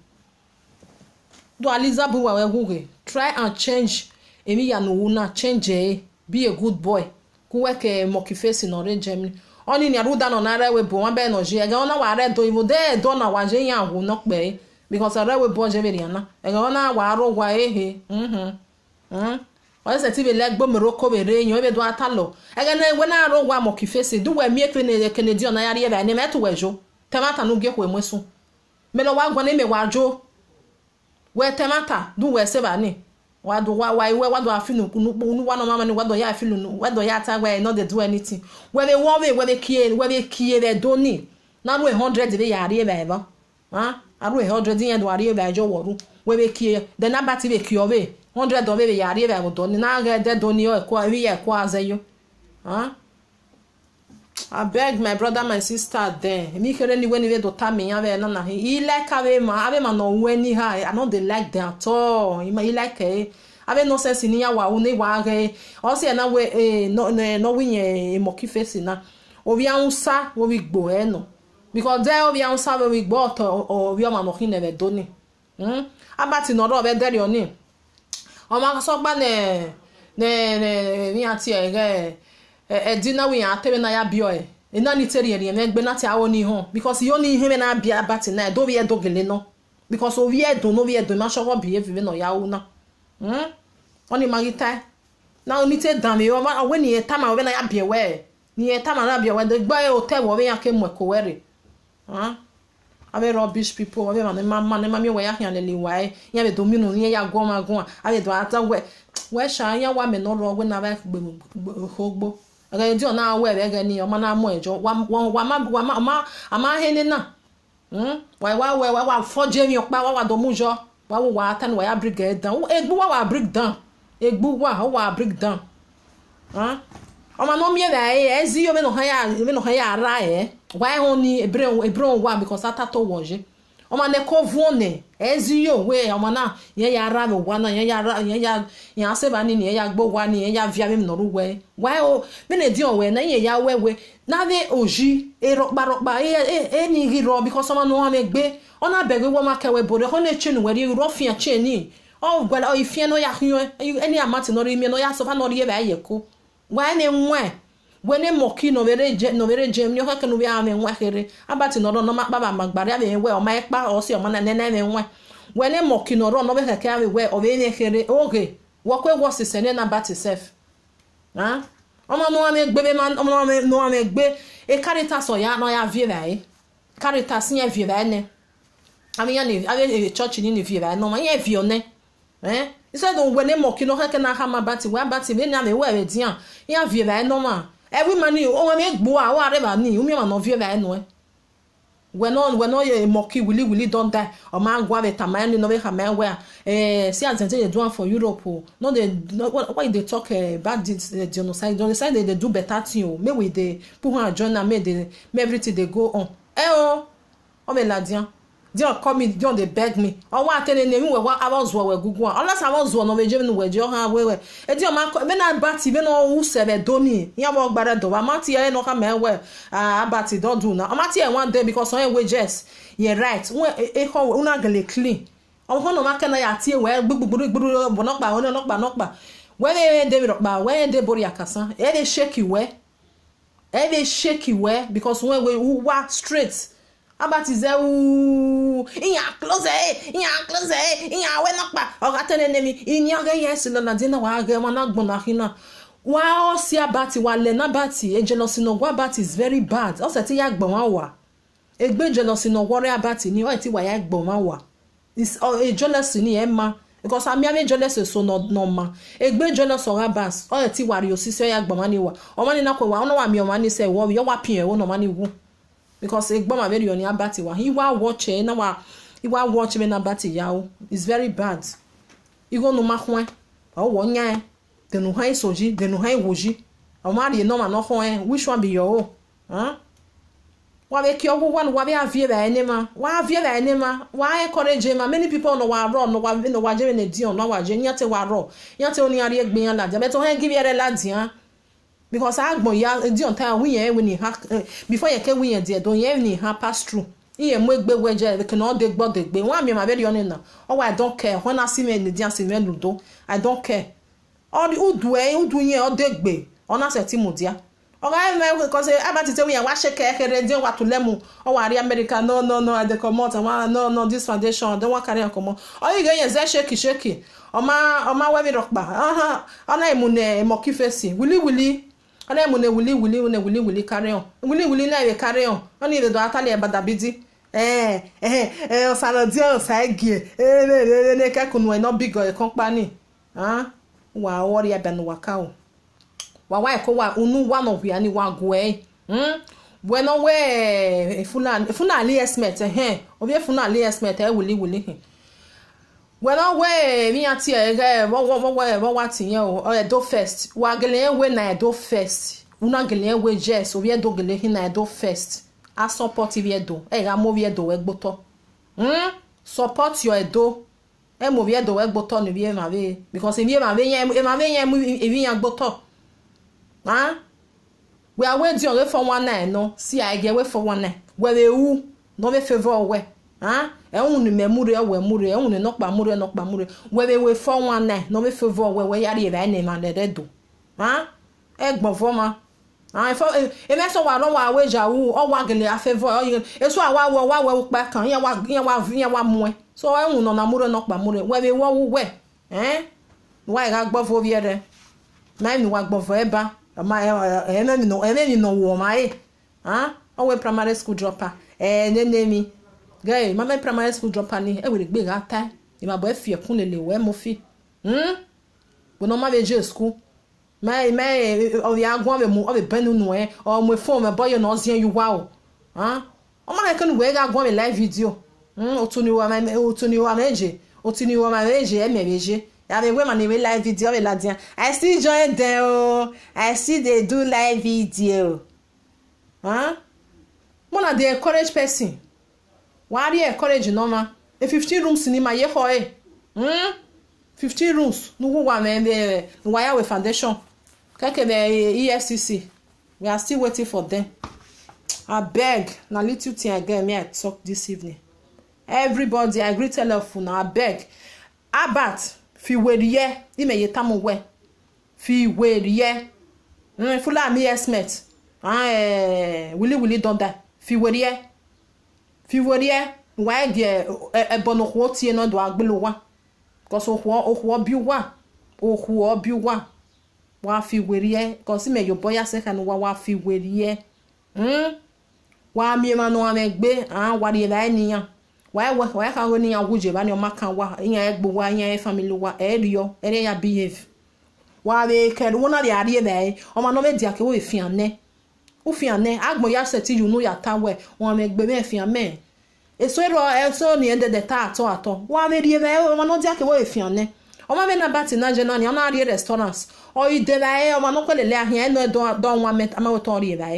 try and change emi ya no na change be a good boy ku we ke Mokifesi no re Germany oni ni aruda no na rewe bo wan be no je ga ona wa re do ibo de do na wa je yan wo no pe because rewe bo je be riana e ga ona wa ro wa o se ti be legbo meroko be re yan be do atalo e ga na we na ro wa Mokifesi du we mi e Kennedy ona ya re be ni meto wejo temata no ge ko emesu me lo wa gwa na me wa jo we temata du we se ba ni wado wado afinu nu wa no mama ni wado ya afinu nu wado ya ta we no dey do anything we be one way we be kie be doni na no 100 be ya ri be ba ha aru 100 yen do ari be ajo woru we be kie the number ti be kie be 100 do be ya ri be doni na ga de doni o ko wi e ko azeyo ha I beg my brother, my sister there. Me kere ni when we do tami ya be na he like ave ma no weni ha. I don't they like them at all. He like ave no sense ni ya wa uni wa ge. O se na we no win moki face na. O vi ansa wo we gbo no. Because there o vi ansa we gbo to o vi ma no kin never doni. Abati no ro be there oni. O ma so gba ne mi ati ege edina we atebe na ya bio ina ni teri eri me gbe na ti awo ni ho because yo ni hime na bia bati na do we do gele no because o we do no we do ma sho behave no ya wo na oni magita na oni te dan me o ma we ni eta ma we na ya bia we ni eta ma na bia we de gba o te wo we ya ke mo ko were ave rubbish people ave mama me we ya hian le wai ya be do minu ni ya go ma go ave do ata we sha ya wa me no ro we na ba gbogbo aga di ona we be ga ni o ma na mo ejo wa ma he ni na wa forge mi opa wa do mujo wa ata ni wa ya break down egbu wa break down egbu wa break down o ma no mi e ezi yo me no ha ya ara wa ho ni ebron wa because ata to woje o ma ne ko vuone ezi yo we o ma na ye ya ara me wa na ye ya se ba ni ya gbo wa ni ya via me no ruwe wa o me ne di o we na ye ya wewe na ve oji rokba ni ri ro because o ma no me gbe ona begwe wo ma kewe bore ho ne chenu we ri ro fia cheni o gwala o ifia no ya hyo eni amati no ri me no ya so fa no ri ye ba ye ko wa ne nwe wene moki no vere jem nyo ka no bia me nwa here abati no no ma baba magbare ave we o ma ekpa o si o ma na ne me nwa wene moki no ro no be ka ave we o be ne here oge wo kwe wo se ne na bati sef o ma no ame gbe be ma no ame gbe e caritas o ya no ya vie vai caritas nya vie vai ne ami ya ne ave church ni vie vai no ma ya vie one isa do wene moki no ka na ha ma bati we bati be na me we dia ya vie vai no ma every man o me gbo a wa re ba ni o mi ma no vie ba enu we no ye moki willy don die o ma gwa be tamani no be ha me we see as they do for Europe no they why they talk about this genocide they do better thing me we dey put on join na me everything they go on o me ladian they come me they beg me o wa tell me we was we gugu unless I was no we je no we je ha we e di o ma me na bati be no wu sebe doni ya wo gbara do wa ma ti e no ka me we abati don do na o ma ti e one day because on we just you right e ho una gele clean o ho no ma kana ya ti e we gbugburu bo no pa we dey ropa we dey bori akasa e dey shake we because when we wa straight abati ze inya close inya we nakpa o ga tene nemi inya ga yes lo na dina wa ga ma na gbon na hina wa o si abati wa le na bati e jealousy no gwa abati is very bad o se ti ya gbon wa egbe jealousy no worry abati ni o ti wa ya gbon wa is e jealousy ni e ma because ami ame jealousy so no ma egbe jealousy o abas o ti wa ri osisi o ya gbon ma ni wa o ma ni na ko wa no wa mi o ma ni se wo yo wa pin e wo no ma ni wu because egbo ma very oni abati wa he wa watch na wa he wa watch me na abati yawo is very bad igo no ma hwan o wo nya de no han soji de no han woji o ma ri no ma no hwan which one be your wa be ki owo one wa be avie ba enema wa encourage ma many people no wa run no wa je ne di on no wa je nya te wa ro nya te oni ari egbe yan la je beto han give yere la di because agbon ya di on time we yen we ni ha before you can we yen there don yen ni ha pass through iye mo egbe weje we can all dey gbe wan mi ma very on na oh I don't care when I see me in the dance me ludo I don't care all the udu yen o dey gbe ona se ti mudia oga me because abati te we yen wa sheke kere din wa to lemu o wa ri America no I dey comot no this foundation don't want carry am comot o you get yen ze shake o ma we mi rokpa ona imune mo kifesi willy ana mu ne wili carry on wili na we carry on oni le do atale badabidi Saladio Sagi, Nekakun, no bigger company. Wa warrior than Wakao. Why kowa unu one of yani wagwe. When away funa liesmet, obie funa liesmet, willy. When away me at here, what in you or a do first. Wagale when I do first. Una gele we jess, obie do gele hin I do first. I support viedo. Movie do egboto. Support your edo. Movie do egboto ni vie ma ve. Because if you ma ve yan gboto. We are waiting on for 1 night, no. See, I get away for 1 night. Where they who no be favor away. Only memory away, Murray, only knock by Murray. Where they wait for 1 night, no be favor where you are the name and the do. Egg bovoma. I thought if that's all I know, I wage or wagging a favor. It's why I walk back on ya more. So I won't on a Murray knock by Murray. Where they walk away. Why I got over there? Man, walk forever. My enemy no woman. Oh, primary school dropper. Then me. Gay, my primary school dropper ni. Will be that time. You my boy fear punele we mofi. When no my school. My oh the agwa me of a benu no or my phone, my boy no see you wow. Oh my can we agwa me live video. Otuni wa meje. Otuni wa meje emeje. I mean, women in live video, I still join them. I see they do live video. One of the encourage person. Why do you encourage normal? 15 rooms in my year 15 rooms. No one why our foundation. Kake the EFCC. We are still waiting for them. I beg. Now little thing again. Me I talk this evening. Everybody, I agree telephone. I beg. Abat. Fi werie ime yetamu we fi werie fula mi esmet willy don da fi werie why de ebono ho tie no do agbelo wa cause ohwo biwa wa fi werie cause me yo boya se kan wa fi werie wa mi ma no amegbe wa de la eniyan why can we need a wuje ba ni o maka wa yan egbo wa yan family wa eriyo ere ya behave wa be ker wona de are be o ma no me dia ke wo efian ne o fian ne agbon ya se ti you know ya ta we won me gbe me efian me eso ni ende de ta ato wa be rie be o ma no dia ke wo efian ne o ma be na bati na je na ni ona rie restaurants o ide la o ma no ko le ahian no don wa met ama we ton rie ba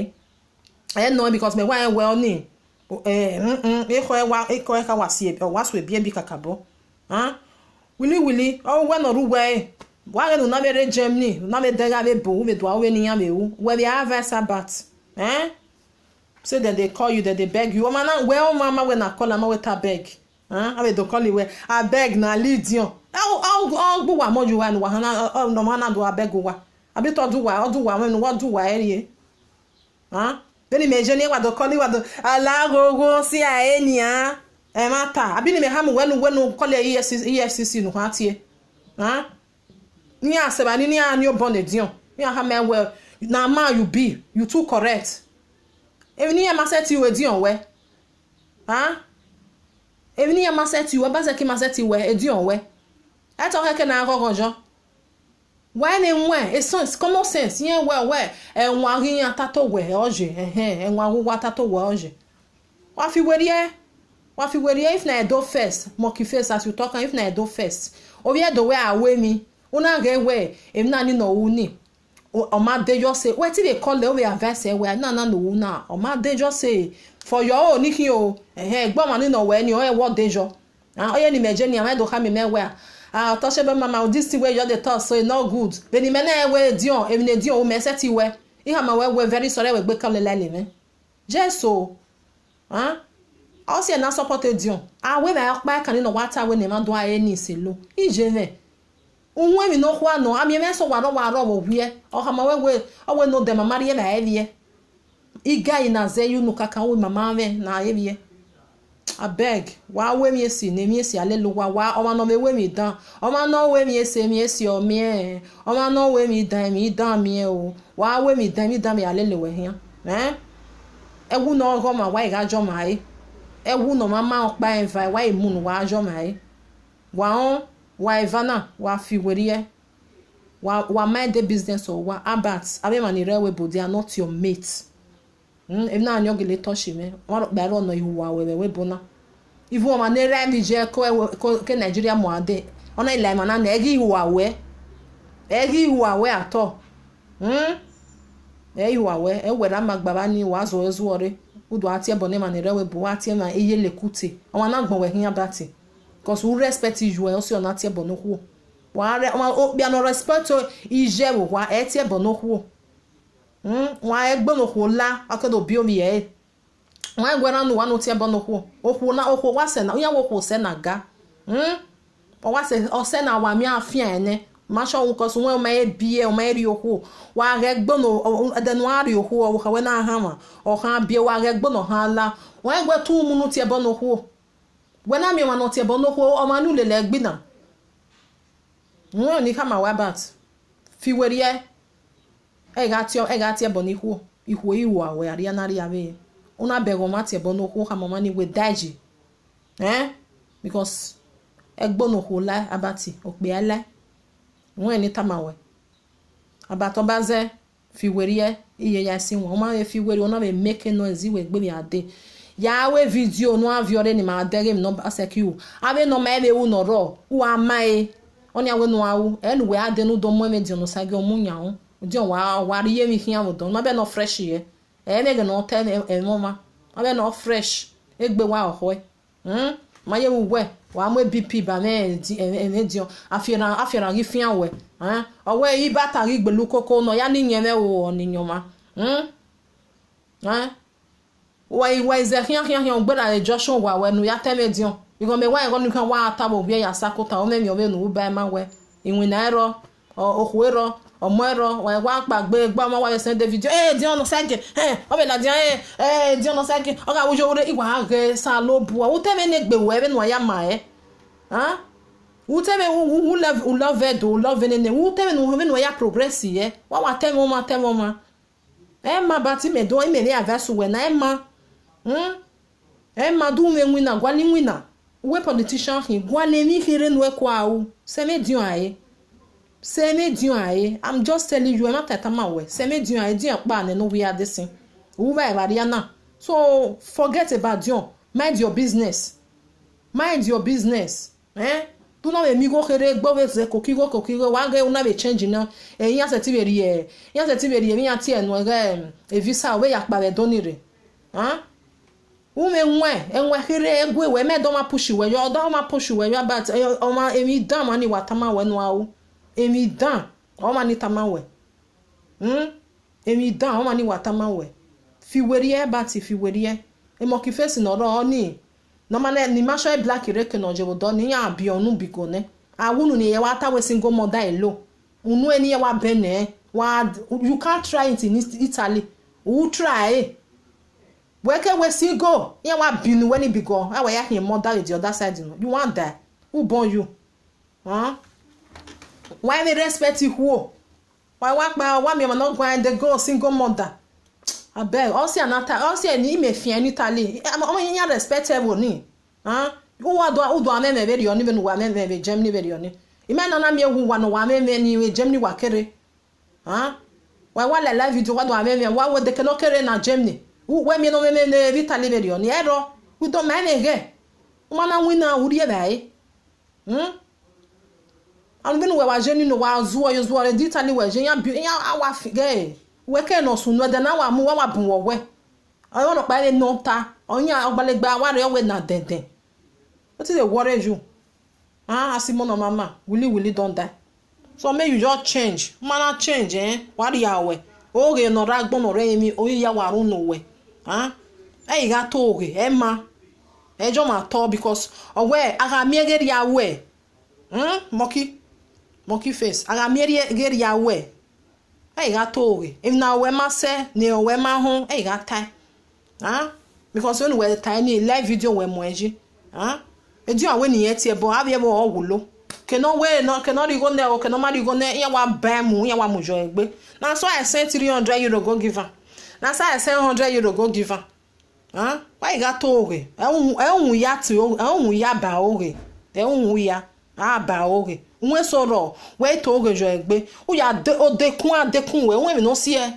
no because me wa well ni eko wasie waswe bia bi kakabo willy oh when oru we wa no na mere Germany na me dega be bo we do we ni am ewu we be have sabat say that they call you that they beg you mama well mama when I call am we ta beg I be do call you we I beg na lidion gbo wa moju wa ni wa na no ma na do abeg wa abi to do wa when what do wa ere Beni mejeni wa do koli wa do alagogo si a enia mata abi ni me hamu wenu koli EFCC no hatie ni aseba ni ani obon edion ni ha me well na ma you too correct even ni ma set you edion we even ni ma set you ba se ki ma set you we edion we e to keke na agogojo when it's common sense yen we enwa rin atato we oje enwa wo atato we oje wa fi werie if na do first monkey face as you talk if na do first obi do we awe mi una ge we em na ni no wu ni o ma dey just say wetin dey call the we advice we na no wu na o ma dey just say for your own nikin o gbo ma ni no we ni o what dey jo oye ni meje ni am do ka me we touch be mama this thing where you the talk so no good beni me na we dion emine dion o me seti we iha ma we very sorry we gbe kan le lele me jeso o se na support dion we ba pa kan no wata we ne ma do aye ni selo ije ne unwe mi no kwa no ami me so wa ro wo hwie o ha ma we o we no dem ma rie na elie iga ina ze you no kaka we mama me na elie I beg wa we mi esi ne mi esi aleluwa wa o ma no me we mi dan o ma no we mi esi o mi o ma no we mi dan mi o wa we mi dan mi aleluwa hian ewu no go ma wa iga jo mai ewu no mama okpa enva wa imun wa ajo mai wa evana wa fiwerie wa mind the business or wa abat abe manire we body are not your mates. If na anyo gele touch me wa gba ro no ihuwa we bona ifu o manere mi je ko ke Nigeria mo ade ona ile mana na egi ihuwa we ato ihuwa we e wera magbaba ni wa zo ezuore udo ati ebone manere we bo ati ma eye lekute o na gbon we hin abati because we respect you e o si ona ati ebone ku wa bia no respect ije wo wa eti ebono ku wa egbe no ku la akedo bi omi e wa egwera no wa no ti ebono ku oku na oku wa se na ya wo ku se na ga o wa se o se na wa mi afia ene ma sho wo ko so wa ma e bi e o ma ri oku wa egbe no edenu ari oku o ka we na ha ma o ha bi wa egbe no ha la wa egbe tu mu no ti ebono ku we na mi wa no ti ebono ku o ma nu le le gbi na no ni kama wabat fiwerie e ga ti eboni hu ihu awe ari na ri ave una bego mati ebono hu kama mani we daji because egbono hu la abati okpe ala won ni tamawe abato baze fiwerie iye ya si won ma e fiwerie ona be make noise we gbe mi ade ya we video no aviore ni ma dere mi no aseku ave no ma ebe u no ro u amae oni awe no awu enu we ade no do mo me di no sage omunya ho di wa ri ye mi hia mo don ma be no fresh ye e me ge no ten e moma ma be no fresh egbe wa oho ma ye we wa mo bp ba me di di afira ri fia we owe yi bata ri gbelu koko no ya ni yen me wo ni nyoma wa ize hia gbera le Joshua wa we no ya teme dion because me wa go nkan wa tabo bia ya sakota o me mi o be no ba ma we inwi na ero ohuero omoero wa gbagbe gba ma wa send the video di ono sage o be la di di ono sage o ga wujo ore iwa ge sa lo bu o teme ne gbe we be no ya ma u teme u love do love ne u teme no ya progress ye wa teme ma ma bati me do me le avasu we na ma ma du me wina gwali wina we politician hin gwale mi hire no kwa u se me dion aye I'm just telling you not tatama we se me dion aye dion pa ne no we are this thing u ba Mariana so forget about dion mind your business do na me mi go here gbo we se kokigo wa ge una be change na yan se ti be ri mi ati enu e visa we ya pa be donire ume enwe hire egwe we me do ma push we yo do ma push we yo but o ma emi dan ma ni watama we no awu emi dan o ma ni tama we emi dan o ma ni watama we fiwerie bati fiwerie e mo ki face no ro ni no ma ni ma show black reke no je do ni ya bi onu bigo ne awunu ni ye wa ta we single mother elo unu eni ye wa bene wa you can't try it in Italy who try weke we see go ya wa binu when be go how ya him mother the other side you want that who born you why they respect you who why wa me not go and they go single mother abeg all see ni me fia ni Italy o yin respectable ni who do ameme be oni be no wa ameme be Germany be oni imena na me hu wa no wa ameme ni we Germany wa kere why wa la video wa do ameme wa we de keno kere na Germany we me no me Italy be oni ero we do manage umana wina uri e bai and then we wa jeni no wa zuo yo zuo de Italy we jeni ya awa fige we ke no sunu de na wa mu wa bun wo we I want to buy no ta onya ogbalegba wa re we na denden what is the worry you asimo no mama will don die so may you just change mana change what ya we oge no ragbon no re mi oyi ya waru no we e ga to oge e ma e jo ma to because owe aga mi egeri ya we monkey face aga mi egeri ya we e ga to oge if na we ma se ne we ma ho e ga tai because when we tiny live video we mo eji eji awe ni yeti ebo abi ebo owulo cannot go there or cannot marry go there ya wa bamu ya wa mujo egbe na so I send €300 go give her na so I send €100 go give her why got ore ya ti ya ba ore ya ba ore nwe soro we to ore jo egbe o ya dekun we won mi no si e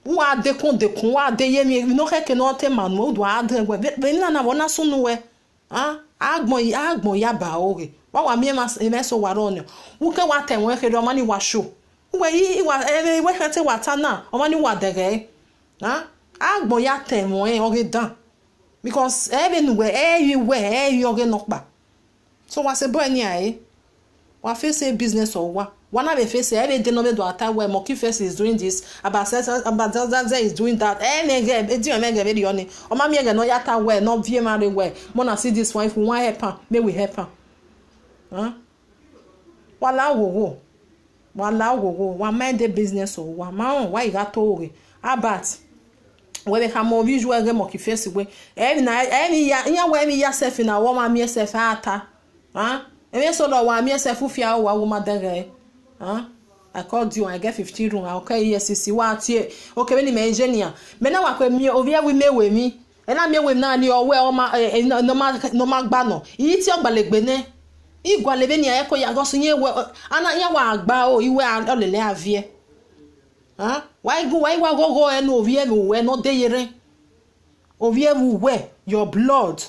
wa dekun wa de ye mi no keke no te manu do adre we be na wona sunu we agbon ya ba ore wa mi e so waro ni wo ke wa te won ke do mani wa show we we hete wa ta na o mani wa dere agbon ya te won ore dan because even we oge nokpa so wa se boy ni ai wa face business or wa na be face every day no be do ata where Monkey Face is doing this about that is doing that e di o mege be di oni o ma mi ege no yata where no vie mare where mo na see this one if we wan help am may we help am wala wo wa mind the business o wa ma why ga to ore abat we be come visual ge Monkey Face we any ya we mi ya self na wo ma mi self ata eme so do wa mi self fia wa wo ma dere I called you, I get 50 room. Okay, yes, see what here. Okay, when me engineer. Me na wa kwa mi ovia we me we mi. E na me we na ni owe o ma no ma gba no. Yi ti ogbalegbe ne. Igwalebe ni ayeko ya gosun ye we ana ya wa agba o iwe olele avie. Why wa go enu ovia we no dey yere. Ovia we your blood.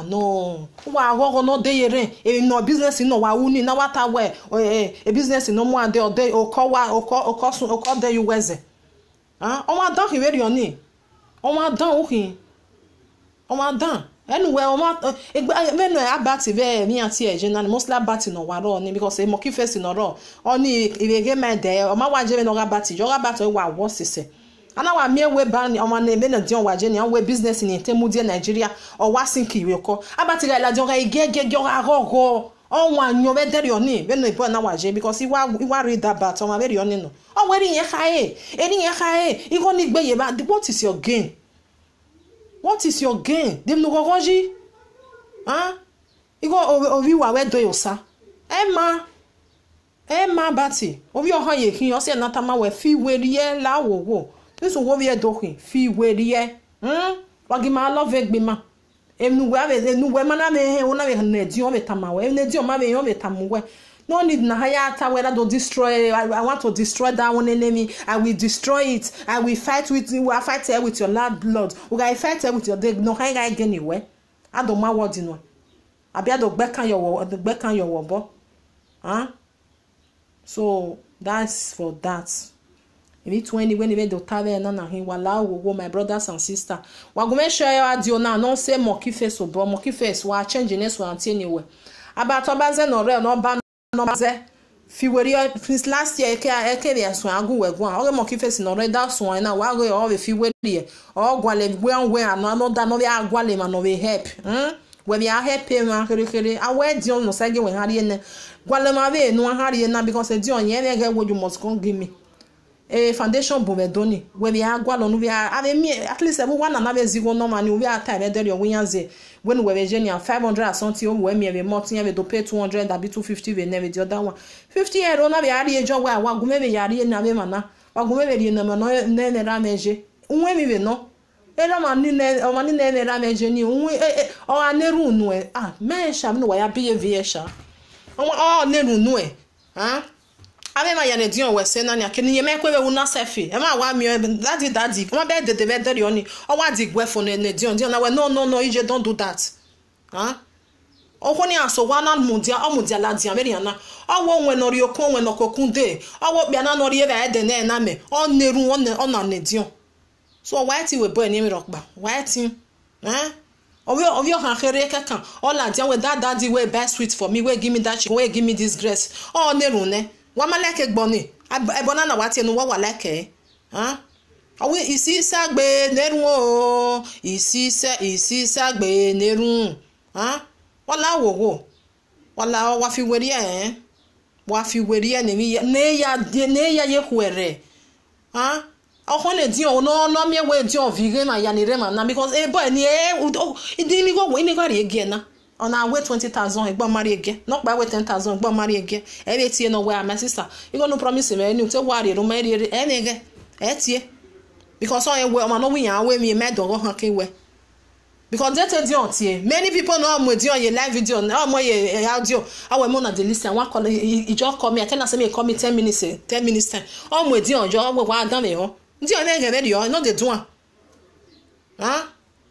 No. Wa go no dey yere. E no business no wa uni na wata we e business no mo ade ode okọ dey you weze. O ma dan ki we oni. O ma dan o kin. O ma dan. Anyway, o ma me no abati be mi anti e je na mostly abati no wa ro ni because e Monkey Face no ro. Oni ibege me de o ma wa je me no abati. Jo abati wa wo sese. Ana wa mi we ban o ma na ebe na dion wa je ni we business ni temu die Nigeria o wa sinki we ko abati ga la dion ga ige agogo o wa nyo be dere oni be no ibo na wa je because iwa read that bat o ma be oni no o we ri yen khae eni yen khae igo ni gbe ye ba what is your gain dem no gogoji igo ovi wa we do yosa ma bati ovi o han ye kin o se na ta ma we fi we ri e la wo this wo we do kin fi we ri e wagi ma love egbe ma enu we mana me wona we na di o beta ma we na di o ma we o beta mu we no need na haya ta we that do destroy I want to destroy that one enemy I will destroy it I will fight with you I fight here with your lad blood we ga fight here with your dead no haya ga anywhere I don't ma word no abi ado gbe kan your wo so that's for that. If 20 when even do tave na hin wala wo my brothers and sisters wa go make sure your audio na no say Monkey Face obo Monkey Face wa change next one anyway about obaze no re no ba no baze fi weri since last year eke be so agu we go o Monkey Face no re that so na wa go o fi weri o gwale we no da no be agwale ma no be help we be help ma kere awe dion no say we hare ne gwale ma be no hare na because dion ye be get what you must come give me foundation bovedoni we be agwa lo no be ave me at least one na be zigo no man we are time there your winyanze when we be genia 500 something we me be more tin we do pay 200 that be 250 we never the other one 50 euro na be ari ejo wa go me be yari na be mana wa go me be na na ra meje unwe mi be no era man ni na ra meje ni unwe o aneru nu me sha no wa ya be vie sha o neru nu ave ma yane dion we se na ni akini ye me kwe we una selfie e ma wa mi daddy come be de very oni o wa di gwe for ne dion na we no ije don't do that o ko ni aso wa na mudia la dian very na o wo nwe no ri okun we no kokun de o wo bia na no ri e be de na me o neru o na ne dion so why ti we boy ni mi rokba why ti Ovi o khere kekan o la dian we daddy we buy sweet for me we give me that we give me this grace o neru ne wa maleke gboni ebona na wati enu wa leke owi isi sagbe nerun o isi sagbe nerun wala wowo wala wa fi weri ne ya ye kwere o le di o no mi we di o vire ma ya ni re ma na because boy ni idini go we ni go re ege na ona we 20,000 egbo mari ege no pa we 10,000 egbo mari ege e be tie no we my sister you go no promise me any te wari ro mari enege e tie because on we no we yan we me do go han ke we because that dey on tie many people know mo dey on your live video now mo your audio awe mo na dey listen one call e just call me tell us me call me 10 minutes time o mo dey on jo we wa dan me ho dey on e get dey no dey do am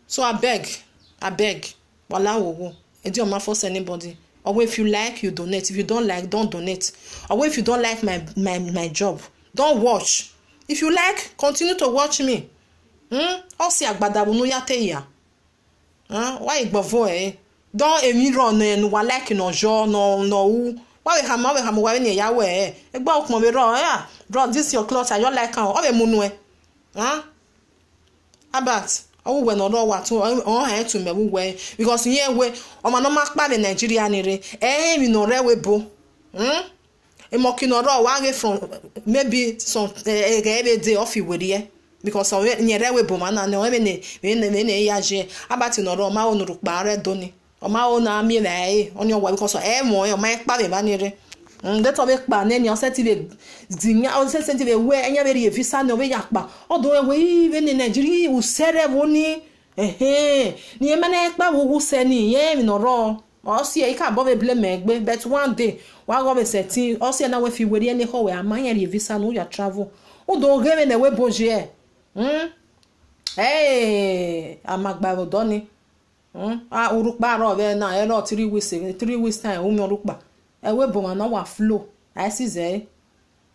so I beg wala wo e dey on ma force anybody. Or if you like, you donate. If you don't like, don't donate. Or if you don't like my job, don't watch. If you like, continue to watch me. Osi agbada bunu ya te ya. Why igbovo Don't emi run no wa like no jo no u. Why we ham wa ni ya we. Egba okmo be ro bro, this your cloth I don't like am. O be munu Abat. Oh, when no wa to to me we because here we o ma no ma pa the Nigeria ni re we no re we bo e mo ki no ro wa ge from maybe some every day off we there because o ni re we bo ma na no we ne ya je abati no ro ma o nuru pa re do ni o ma o na mi le oni o wa because mo o ma pa be ba ni re de to be pa ne ni o se ti be dinya o se ti be we enya be re visa no be ya pa o do we be ni Nigeria u sere woni ni e mane pa wo se ni ye mi no ro o si e ka bo be blame egbe but one day wa go be setting o si na we fi we ni ho we amanya re visa no ya travel o do ge na we boje amagba do ni urukpa ro be na e ro 3 weeks time o mi urukpa we bo na wa flow I see ze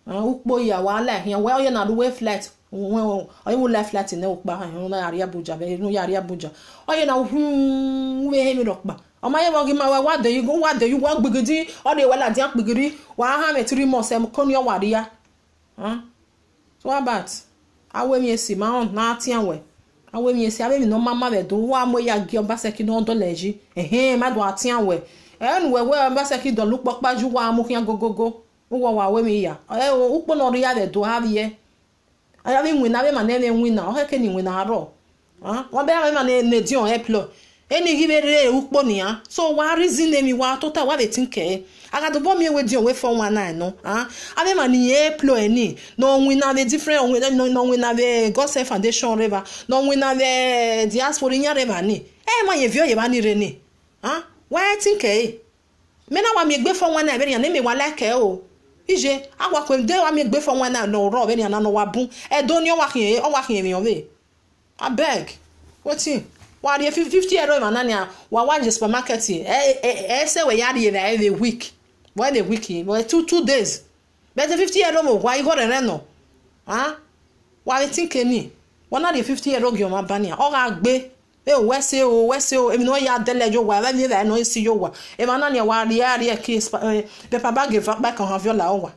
ukpo ya wa la here we na do we flight o you life flight na ukpa na area Abuja be no ya area Abuja o you na we mi rokpa o ma ye wo gi ma wa de you go wa de you wa gbigidi o de we la dia gbigiri wa ha me 3 months em kon yo waria so about awe mi esi ma on na atian we awe mi esi abe mi no mama be do wa mo ya gi oba se ki no do leji ma do atian we we oba se ki do lu popa ju wa mo kian gogogo wo wa we mi ya ukpo no ria de do have ye aya bi nwina be ma na nwina o heke ni nwina ro won be ma na di on eplo eni gi be re ukpo ni so wa reason emi wa total wa be think agado bo mi we di on we 419 no abe ma ni eplo eni no nwina be different no nwina be God Save Foundation river no nwina be diaspora nya river ni ma ye vio ye ba ni re ni why think me na wa mi gbe 419 be yan me wa like ije agwa kwe de wa mi gbe 419 no ro be yan na no wa bun do ni o wa kin mi o be abeg wetin wa dey 50 euro ma na ni wa je supermarket say we ya dey every week why the week but 2 days but 50 euro mo why you go re no wa we think ni one na dey 50 euro gi o ma ba ni o ga gbe we say emi no ya delejo wa ba mi da no si yo wa e ma na ni wa ri ki paper bag back on have your la wa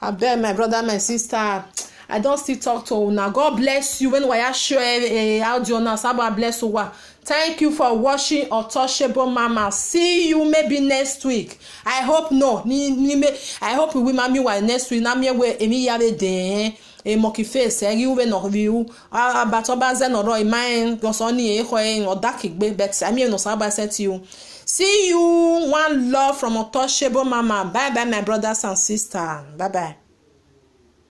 abeg my brother my sister I don't still talk to una. God bless you when we share audio now. Saba bless you. Thank you for watching Untouchable Mama. See you maybe next week. I hope no. I hope we mami wa next week. Na me we emi ya be den. Monkey face. You we no view. But obaze no ro mind. Gosoni e ko en odakigbe. But I mean no saba sent you. See you. One love from Untouchable Mama. Bye bye my brothers and sisters. Bye bye.